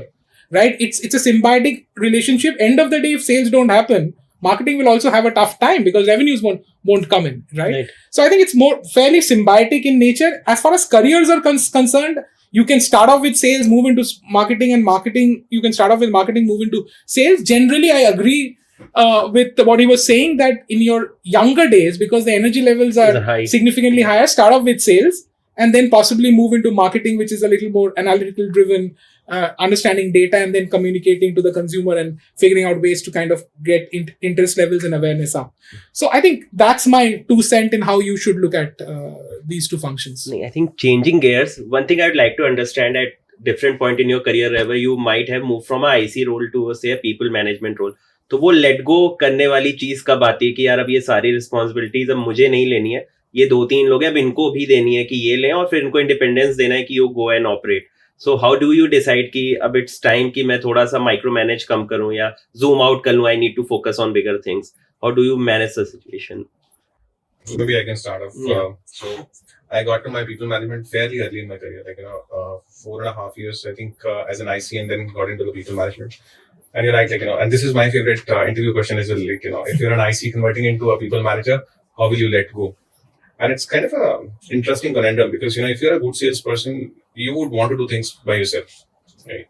right? It's a symbiotic relationship. End of the day, if sales don't happen, marketing will also have a tough time because revenues won't come in, right? So I think it's more fairly symbiotic in nature. As far as careers are concerned, you can start off with sales, move into marketing, and you can start off with marketing, move into sales. Generally, I agree with what he was saying, that in your younger days, because the energy levels are significantly higher, start off with sales and then possibly move into marketing, which is a little more analytical driven, understanding data and then communicating to the consumer and figuring out ways to kind of get interest levels and awareness up. So I think that's my 2 cents in how you should look at these two functions. I think changing gears, one thing I would like to understand at different point in your career, wherever you might have moved from a IC role to say a people management role. तो वो let go करने वाली चीज कब आती है कि यार अब ये सारी responsibilities अब मुझे नहीं लेनी है, ये 2-3 लोग हैं, अब इनको भी देनी है कि ये लें और फिर इनको इंडिपेंडेंस देना है कि you go and operate. So how do you decide कि अब it's time कि मैं थोड़ा सा micro manage कम करूं या zoom out कर लूं, I need to focus on bigger things. How do you manage the situation? So maybe I can start off. So I got to my people management fairly early in my career, 4.5 years, I think, as an IC, and then got into the people management. And you're right, and this is my favorite interview question as well. If you're an IC converting into a people manager, how will you let go? And it's kind of a interesting conundrum because, if you're a good salesperson, you would want to do things by yourself, right?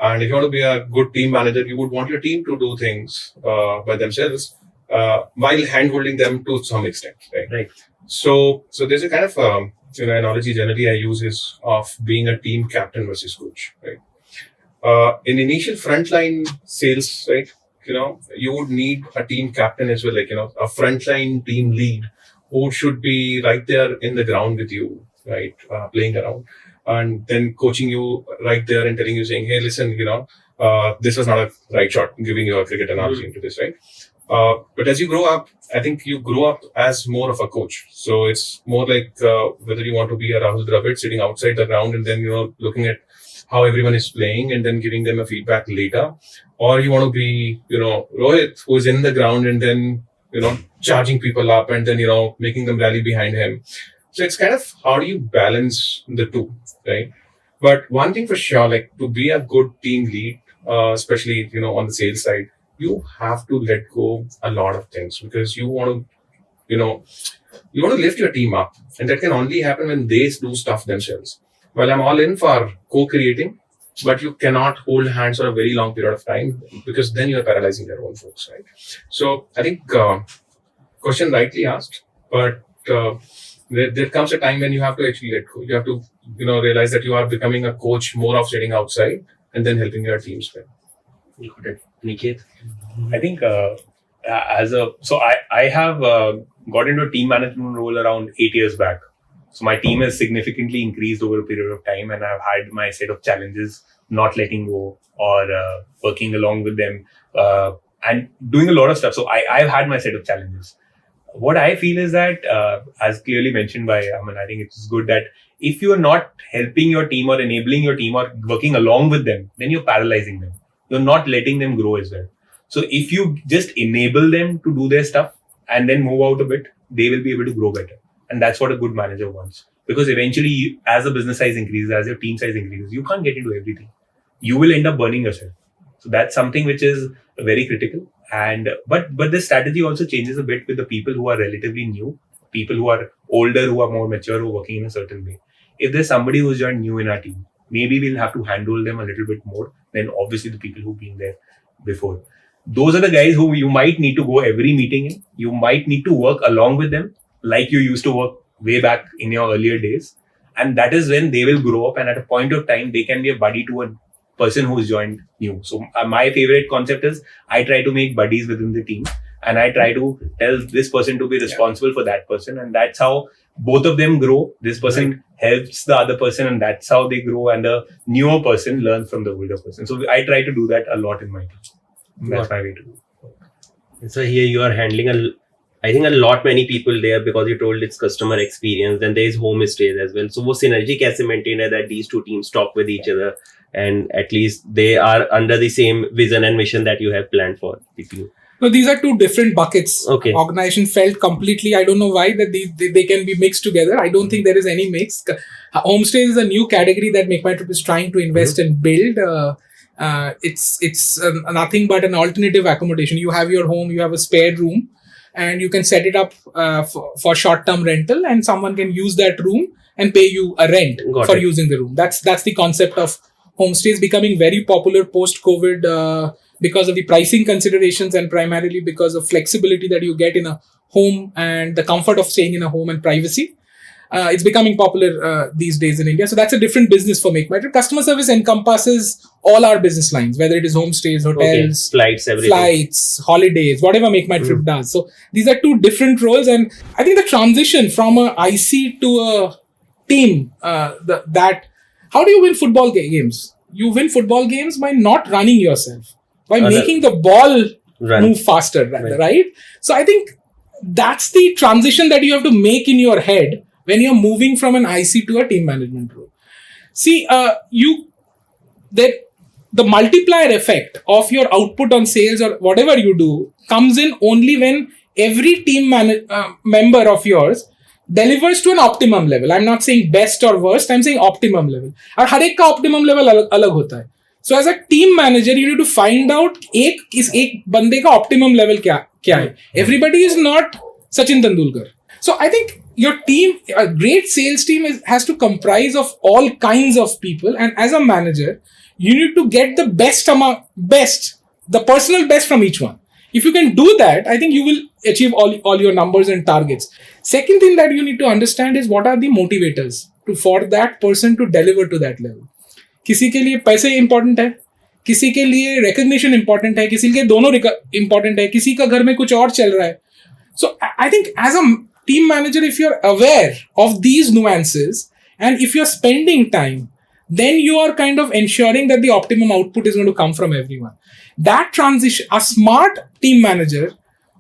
And if you want to be a good team manager, you would want your team to do things by themselves while hand-holding them to some extent, right? So there's a kind of analogy generally I use is of being a team captain versus coach, right? In initial frontline sales, right, you would need a team captain as well, a frontline team lead who should be right there in the ground with you, right, playing around, and then coaching you right there and telling you, saying, hey, listen, this was not a right shot, giving you a cricket analogy into this, right? But as you grow up, I think you grow up as more of a coach. So it's more like whether you want to be a Rahul Dravid sitting outside the ground and then, looking at how everyone is playing and then giving them a feedback later, or you want to be, Rohit, who is in the ground and then, charging people up and then, making them rally behind him. So it's kind of how do you balance the two, right? But one thing for sure, to be a good team lead, especially, on the sales side, you have to let go a lot of things because you want to you want to lift your team up, and that can only happen when they do stuff themselves. Well, I'm all in for co-creating, but you cannot hold hands for a very long period of time, because then you're paralyzing your own folks, right? So I think question rightly asked, but there comes a time when you have to actually let go. You have to realize that you are becoming a coach more of sitting outside and then helping your team spend. Got it. Aniket? I think I have got into a team management role around 8 years back. So my team has significantly increased over a period of time, and I've had my set of challenges, not letting go or working along with them and doing a lot of stuff. So I've had my set of challenges. What I feel is that, as clearly mentioned by Aman, I think it's good that if you are not helping your team or enabling your team or working along with them, then you're paralyzing them. You're not letting them grow as well. So if you just enable them to do their stuff and then move out a bit, they will be able to grow better. And that's what a good manager wants. Because eventually, as the business size increases, as your team size increases, you can't get into everything. You will end up burning yourself. So that's something which is very critical. And but the strategy also changes a bit with the people who are relatively new, people who are older, who are more mature, who are working in a certain way. If there's somebody who's joined new in our team, maybe we'll have to handle them a little bit more than obviously the people who've been there before. Those are the guys who you might need to go every meeting in. You might need to work along with them like you used to work way back in your earlier days. And that is when they will grow up, and at a point of time, they can be a buddy to a person who's joined new. So my favorite concept is I try to make buddies within the team, and I try to tell this person to be responsible for that person. And that's how both of them grow. This person helps the other person, and that's how they grow. And the newer person learns from the older person. So I try to do that a lot in my team. That's my way to do it. So here you are handling I think a lot many people there, because you told it's customer experience, then there is home stays as well. So वो synergy कैसे maintain है that these two teams talk with each other and at least they are under the same vision and mission that you have planned for the team? No, these are two different buckets. Okay. Organization felt completely, I don't know why that they can be mixed together. I don't think there is any mix. Homestays is a new category that Make My Trip is trying to invest and build. It's nothing but an alternative accommodation. You have your home, you have a spare room, and you can set it up for short-term rental, and someone can use that room and pay you a rent for using the room. That's the concept of homestays, becoming very popular post-COVID because of the pricing considerations and primarily because of flexibility that you get in a home and the comfort of staying in a home and privacy. It's becoming popular these days in India. So that's a different business for Make My Trip. Customer service encompasses all our business lines, whether it is homestays, hotels, flights, everything. Flights, holidays, whatever Make My Trip does. So these are two different roles. And I think the transition from a IC to a team, how do you win football games? You win football games by not running yourself, by making the ball move faster, right? So I think that's the transition that you have to make in your head when you're moving from an IC to a team management role. See, the multiplier effect of your output on sales or whatever you do comes in only when every team member of yours delivers to an optimum level. I'm not saying best or worst, I'm saying optimum level. और हर एक का optimum level अलग होता है. So as a team manager, you need to find out एक बंदे का optimum level क्या है. Everybody is not Sachin Tendulkar. So I think your team, a great sales team has to comprise of all kinds of people, and as a manager, you need to get the the personal best from each one. If you can do that, I think you will achieve all your numbers and targets. Second thing that you need to understand is what are the motivators for that person to deliver to that level. किसी के लिए पैसे important है, किसी के लिए recognition important है, किसी के दोनों important है, किसी का घर में कुछ और चल रहा है. So I think as a team manager, if you're aware of these nuances and if you're spending time, then you are kind of ensuring that the optimum output is going to come from everyone. That transition, a smart team manager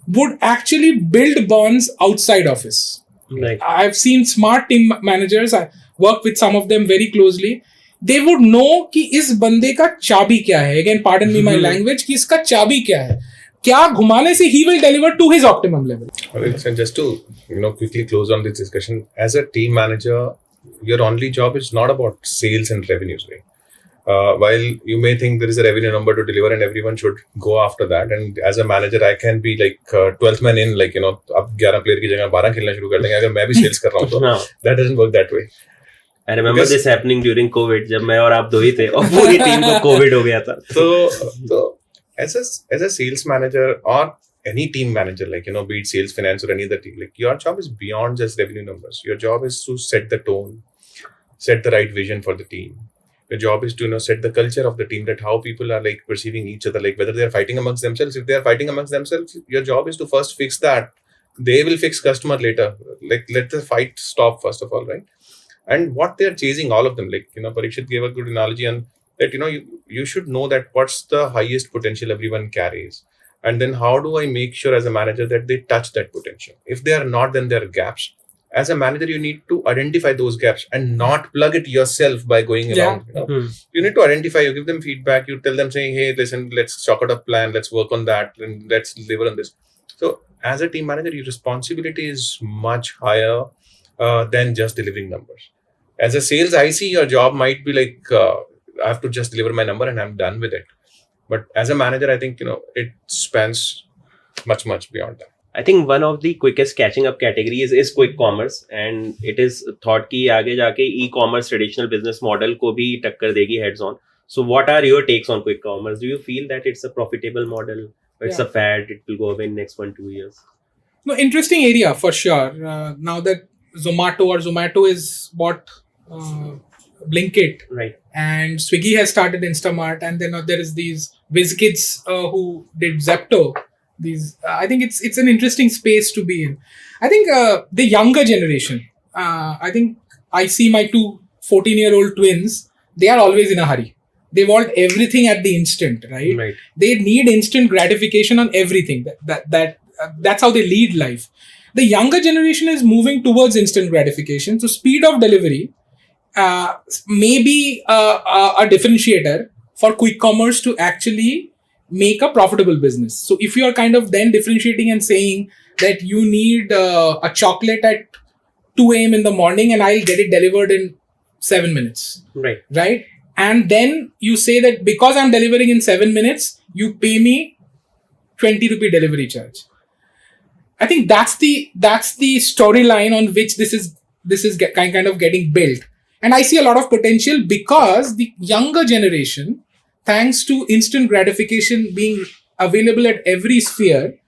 would actually build bonds outside office. Right. I've seen smart team managers, I work with some of them very closely. They would know कि इस बंदे का चाबी क्या है. Again, pardon me my language, कि इसका चाबी क्या है. क्या घुमाने से he will deliver to his optimum level. And just to quickly close on this discussion, as a team manager, your only job is not about sales and revenues, right? while you may think there is a revenue number to deliver and everyone should go after that, and as a manager I can be like 12th man in, like अब 11 player की जगह 12 खेलना शुरू कर देंगे अगर मैं भी sales कर रहा हूँ तो No. that doesn't work that way. I remember Because- this happening during COVID जब मैं और आप दो ही थे और पूरी टीम को COVID हो गया था. So as a sales manager or any team manager, like be it sales, finance, or any other team, like your job is beyond just revenue numbers. Your job is to set the tone, set the right vision for the team. Your job is to set the culture of the team, that how people are like perceiving each other, like whether they are fighting amongst themselves. If they are fighting amongst themselves, your job is to first fix that. They will fix customer later. Like let the fight stop first of all, right? And what they are chasing, all of them, like Parikshit gave a good analogy on that. You should know that what's the highest potential everyone carries, and then how do I make sure as a manager that they touch that potential? If they are not, then there are gaps. As a manager, you need to identify those gaps and not plug it yourself by going around. You need to identify, you give them feedback, you tell them saying, hey, listen, let's chalk out a plan, let's work on that, and let's deliver on this. So as a team manager, your responsibility is much higher than just delivering numbers. As a sales IC, your job might be like, I have to just deliver my number and I'm done with it. But as a manager, I think, it spans much, much beyond that. I think one of the quickest catching up categories is quick commerce, and it is thought कि आगे जाके e-commerce traditional business model को भी टक्कर देगी heads on. So what are your takes on quick commerce? Do you feel that it's a profitable model, or it's a fad, it will go away in next 1-2 years? No, interesting area for sure. Now that Zomato is bought Blinkit, Right. and Swiggy has started Instamart, and then there is these WizKids who did Zepto. I think it's an interesting space to be in. I think the younger generation, I think I see my two 14-year-old twins, they are always in a hurry. They want everything at the instant, right? Right. They need instant gratification on everything. That's how they lead life. The younger generation is moving towards instant gratification. So speed of delivery may be a differentiator for quick commerce to actually make a profitable business. So if you are kind of then differentiating and saying that you need a chocolate at 2 a.m. in the morning and I'll get it delivered in 7 minutes. Right? And then you say that because I'm delivering in 7 minutes, you pay me 20 rupee delivery charge. I think that's the storyline on which this is kind of getting built. And I see a lot of potential because the younger generation, thanks to instant gratification being available at every sphere,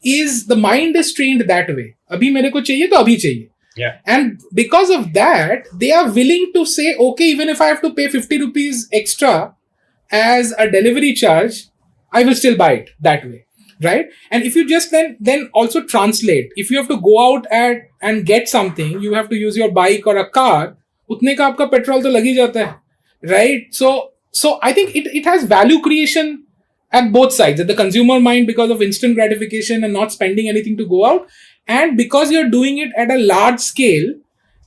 the mind is trained that way. Abhi mere ko chahiye to abhi chahiye. Yeah. And because of that, they are willing to say, okay, even if I have to pay 50 rupees extra as a delivery charge, I will still buy it that way. Right? And if you just then also translate, if you have to go out and get something, you have to use your bike or a car, utne ka aapka petrol to lag hi jata hai. Right? So I think it has value creation at both sides, at the consumer mind because of instant gratification and not spending anything to go out, and because you're doing it at a large scale,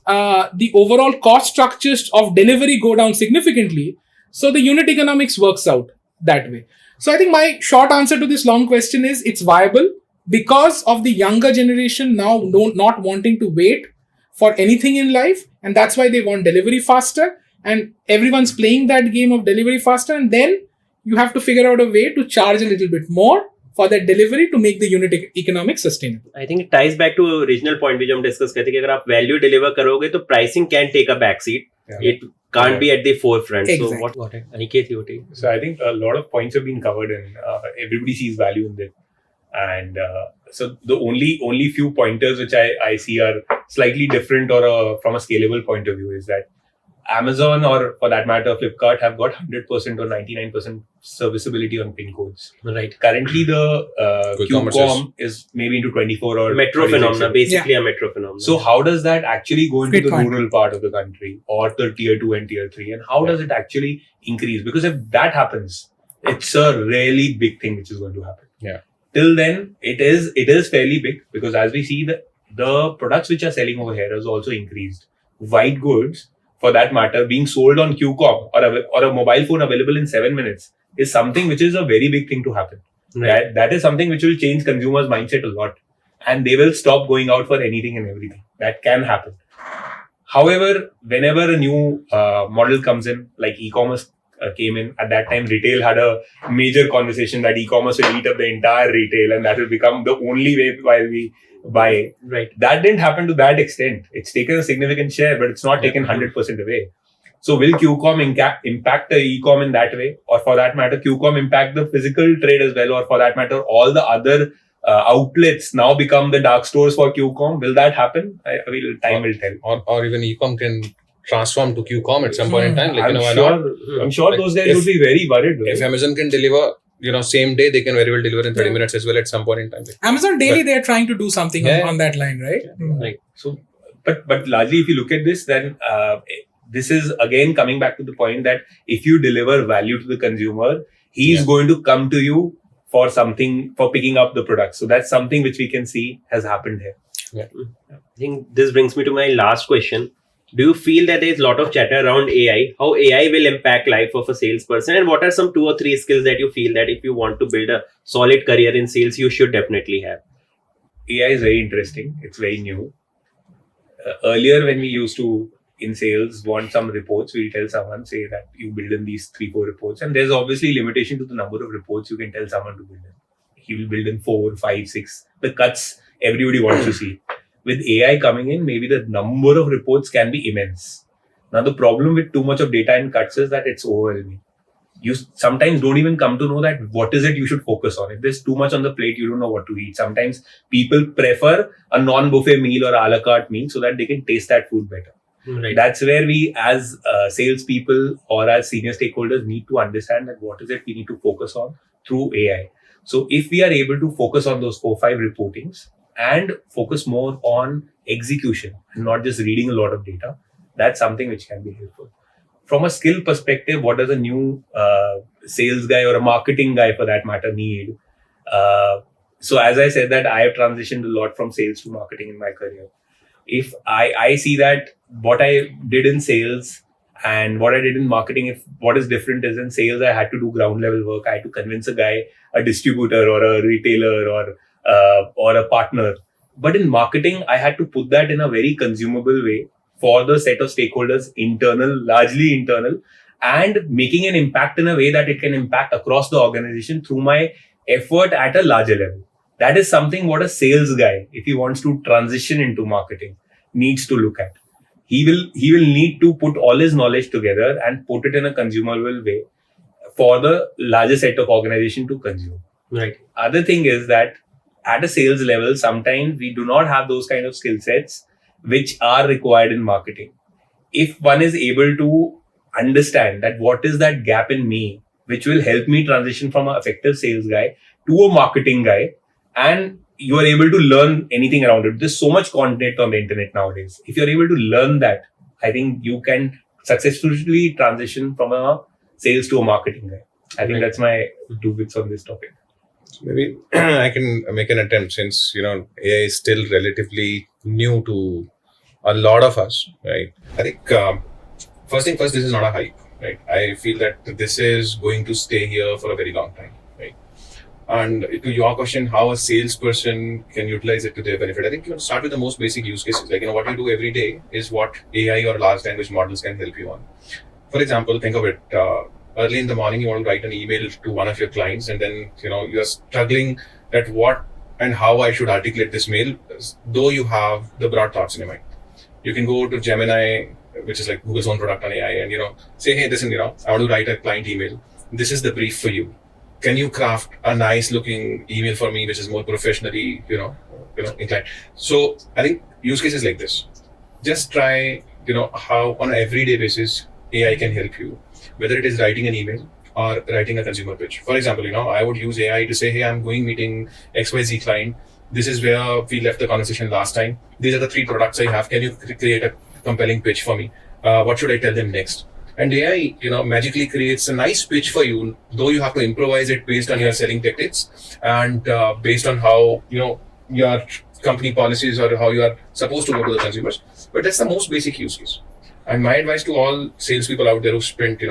the overall cost structures of delivery go down significantly. So the unit economics works out that way. So I think my short answer to this long question is it's viable because of the younger generation now not wanting to wait for anything in life, and that's why they want delivery faster. And everyone's playing that game of delivery faster, and then you have to figure out a way to charge a little bit more for that delivery to make the unit economics sustainable. I think it ties back to original point which हम discuss करते कि अगर आप value deliver करोगे तो pricing can take a backseat. Yeah. It can't be at the forefront. Exactly. So what Aniket, you take? So I think a lot of points have been covered, and everybody sees value in it. And so the only few pointers which I see are slightly different or from a scalable point of view is that Amazon, or for that matter Flipkart, have got 100% or 99% serviceability on pin codes. Right. Currently the Quick commerce QCOM is maybe into 24 or Metro 26. phenomena, basically a metro phenomenon. So how does that actually go into Great the point. rural part of the country or the tier 2 and tier 3, and how does it actually increase? Because if that happens, it's a really big thing which is going to happen. Yeah. Till then, it is fairly big, because as we see, the products which are selling over here has also increased. White goods, for that matter, being sold on QCOM or a mobile phone available in 7 minutes is something which is a very big thing to happen. Right. That is something which will change consumers' mindset a lot, and they will stop going out for anything and everything. That can happen. However, whenever a new model comes in, like e-commerce came in. At that time, retail had a major conversation that e-commerce will eat up the entire retail and that will become the only way while we buy. Right. That didn't happen to that extent. It's taken a significant share, but it's not taken 100% away. So will QCom impact the e-com in that way? Or for that matter, QCom impact the physical trade as well? Or for that matter, all the other outlets now become the dark stores for QCom? Will that happen? Time will tell. Or even e-com can transform to QCom at some point in time. Like, I'm sure Like, those guys would be very worried. if Amazon can deliver, same day, they can very well deliver in 30 minutes as well at some point in time. Amazon daily, they are trying to do something on that line, right? Right. So, but largely, if you look at this, then this is again coming back to the point that if you deliver value to the consumer, he's going to come to you for something, for picking up the product. So that's something which we can see has happened here. I think this brings me to my last question. Do you feel that there is a lot of chatter around AI? How AI will impact life of a salesperson? And what are some 2 or 3 skills that you feel that if you want to build a solid career in sales, you should definitely have? AI is very interesting. It's very new. Earlier, when we used to, in sales, want some reports, we'll tell someone, say that you build in these 3-4 reports. And there's obviously limitation to the number of reports you can tell someone to build in. He will build in 4, 5, 6. The cuts everybody wants to see. With AI coming in, maybe the number of reports can be immense. Now, the problem with too much of data and cuts is that it's overwhelming. You sometimes don't even come to know that what is it you should focus on. If there's too much on the plate, you don't know what to eat. Sometimes people prefer a non-buffet meal or a la carte meal so that they can taste that food better. Right. That's where we as salespeople or as senior stakeholders need to understand that what is it we need to focus on through AI. So if we are able to focus on those 4-5 reportings and focus more on execution and not just reading a lot of data, that's something which can be helpful. From a skill perspective, what does a new sales guy or a marketing guy for that matter need? So as I said that I have transitioned a lot from sales to marketing in my career. If I see that what I did in sales and what I did in marketing, if what is different is in sales, I had to do ground level work. I had to convince a guy, a distributor or a retailer or a partner. But in marketing, I had to put that in a very consumable way for the set of stakeholders, largely internal, and making an impact in a way that it can impact across the organization through my effort at a larger level. That is something what a sales guy, if he wants to transition into marketing, needs to look at. He will need to put all his knowledge together and put it in a consumable way for the larger set of organization to consume. Right. Other thing is that at a sales level, sometimes we do not have those kind of skill sets which are required in marketing. If one is able to understand that what is that gap in me, which will help me transition from an effective sales guy to a marketing guy, and you are able to learn anything around it. There's so much content on the internet nowadays. If you're able to learn that, I think you can successfully transition from a sales to a marketing guy. I think that's my 2 bits on this topic. Maybe I can make an attempt since, AI is still relatively new to a lot of us, right? I think first thing first, this is not a hype, right? I feel that this is going to stay here for a very long time, right? And to your question, how a salesperson can utilize it to their benefit, I think you can start with the most basic use cases. Like, what you do every day is what AI or large language models can help you on. For example, think of it. Early in the morning, you want to write an email to one of your clients, and then you're struggling at what and how I should articulate this mail, though you have the broad thoughts in your mind. You can go to Gemini, which is like Google's own product on AI, and say, hey, listen, I want to write a client email. This is the brief for you. Can you craft a nice looking email for me, which is more professionally, inclined? So I think use cases like this. Just try, how on an everyday basis AI can help you, whether it is writing an email or writing a consumer pitch. For example, I would use AI to say, hey, I'm going meeting XYZ client. This is where we left the conversation last time. These are the 3 products I have. Can you create a compelling pitch for me? What should I tell them next? And AI, magically creates a nice pitch for you, though you have to improvise it based on your selling tactics and based on how, your company policies or how you are supposed to go to the consumers. But that's the most basic use case. And my advice to all salespeople out there who spent,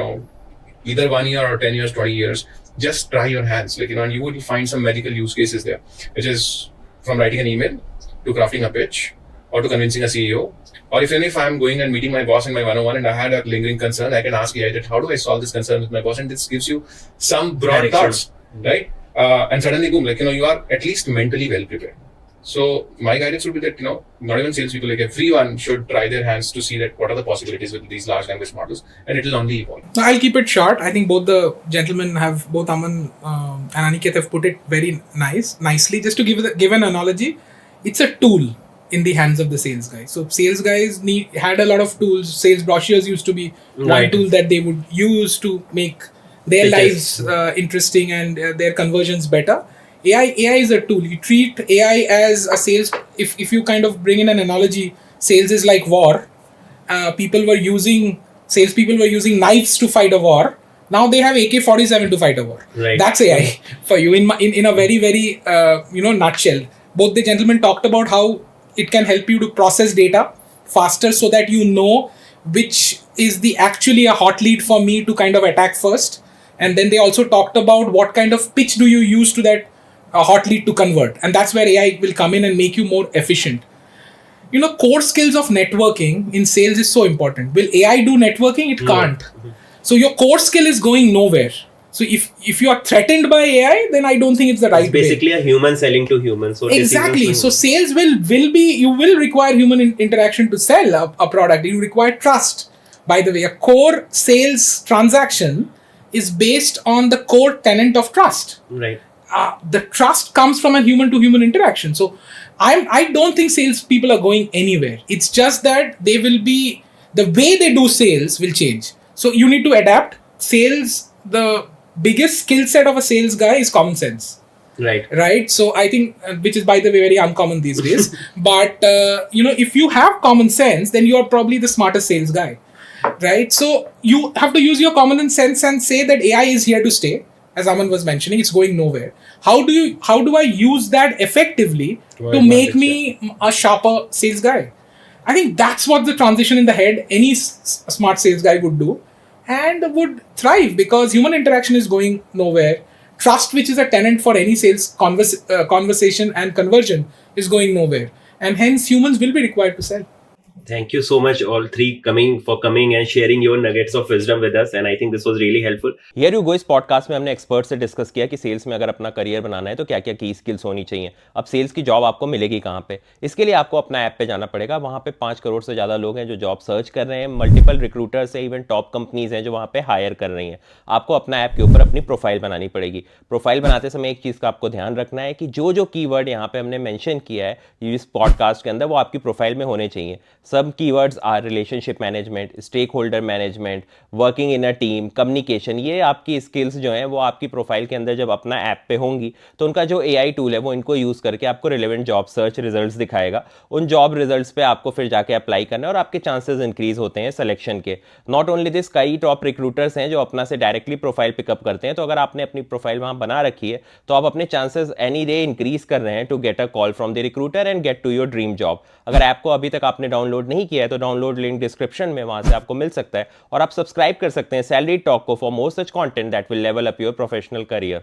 either 1 year or 10 years, 20 years, just try your hands. And you will find some magical use cases there, which is from writing an email to crafting a pitch or to convincing a CEO. Or if I'm going and meeting my boss in my one-on-one and I had a lingering concern, I can ask AI that how do I solve this concern with my boss, and this gives you some broad Direction. thoughts, right? And suddenly, boom, like, you are at least mentally well prepared. So my guidance would be that, not even salespeople, like everyone should try their hands to see that what are the possibilities with these large language models, and it will only evolve. I'll keep it short. I think both the gentlemen both Aman and Aniket have put it very nicely. Just to give an analogy, it's a tool in the hands of the sales guy. So sales guys had a lot of tools. Sales brochures used to be one tool that they would use to make their lives interesting and their conversions better. AI is a tool. You treat AI as a sales. If you kind of bring in an analogy, sales is like war. Salespeople were using knives to fight a war. Now they have AK-47 to fight a war. Right. That's AI for you in a very very nutshell. Both the gentlemen talked about how it can help you to process data faster so that you know which is actually a hot lead for me to kind of attack first. And then they also talked about what kind of pitch do you use to that hot lead to convert. And that's where AI will come in and make you more efficient. Core skills of networking in sales is so important. Will AI do networking? It can't. So your core skill is going nowhere. So if you are threatened by AI, then I don't think it's the right way. Basically a human selling to human. So exactly. So sales will be, you will require human interaction to sell a product. You require trust. By the way, a core sales transaction is based on the core tenet of trust. Right. The trust comes from a human to human interaction. So I don't think salespeople are going anywhere. It's just that the way they do sales will change. So you need to adapt. Sales, the biggest skill set of a sales guy is common sense. Right. So I think, which is by the way very uncommon these days. But if you have common sense, then you are probably the smartest sales guy. Right. So you have to use your common sense and say that AI is here to stay. As Aman was mentioning, it's going nowhere. How do I use that effectively to make me a sharper sales guy? I think that's what the transition in the head any smart sales guy would do and would thrive, because human interaction is going nowhere. Trust, which is a tenet for any sales conversation and conversion, is going nowhere. And hence humans will be required to sell. Thank you so much, all three, for coming and sharing your nuggets of wisdom with us. And I think this was really helpful. Here you go, इस podcast में हमने expert से discuss किया कि sales में अगर अपना career बनाना है तो क्या क्या की स्किल्स होनी चाहिए. अब सेल्स की जॉब आपको मिलेगी कहाँ पे? इसके लिए आपको अपना ऐप पे जाना पड़ेगा. वहाँ पे 5 करोड़ से ज़्यादा लोग हैं जो जॉब सर्च कर रहे हैं. मल्टीपल रिक्रूटर्स है, इवन टॉप कंपनीज हैं जो वहाँ पे हायर कर रही हैं. आपको अपना ऐप के ऊपर अपनी प्रोफाइल बनानी पड़ेगी. प्रोफाइल बनाते समय एक चीज़ का आपको ध्यान रखना है कि जो कीवर्ड यहाँ पे हमने मेंशन किया है इस पॉडकास्ट के अंदर, वो आपकी प्रोफाइल में होने चाहिए. सब keywords relationship management, stakeholder management, working in a team, communication. ये आपकी स्किल्स जो हैं वो आपकी प्रोफाइल के अंदर जब अपना ऐप पे होंगी तो उनका जो AI टूल है वो इनको यूज़ करके आपको रिलेवेंट जॉब सर्च रिजल्ट्स दिखाएगा. उन जॉब रिजल्ट्स पे आपको फिर जाके अप्लाई करना है और आपके चांसेस इंक्रीज होते हैं सिलेक्शन के. नॉट ओनली दिस, कई टॉप रिक्रूटर्स हैं जो अपना से डायरेक्टली प्रोफाइल पिकअप करते हैं. तो अगर आपने अपनी प्रोफाइल वहाँ बना रखी है तो आप अपने चांसेस एनी डे इंक्रीज कर रहे हैं to get a call from the recruiter and get to your dream job. अगर ऐप को अभी तक आपने डाउनलोड नहीं किया है तो डाउनलोड लिंक डिस्क्रिप्शन में, वहां से आपको मिल सकता है. और आप सब्सक्राइब कर सकते हैं सैलरीड टॉक को for more such content that will level up your professional career.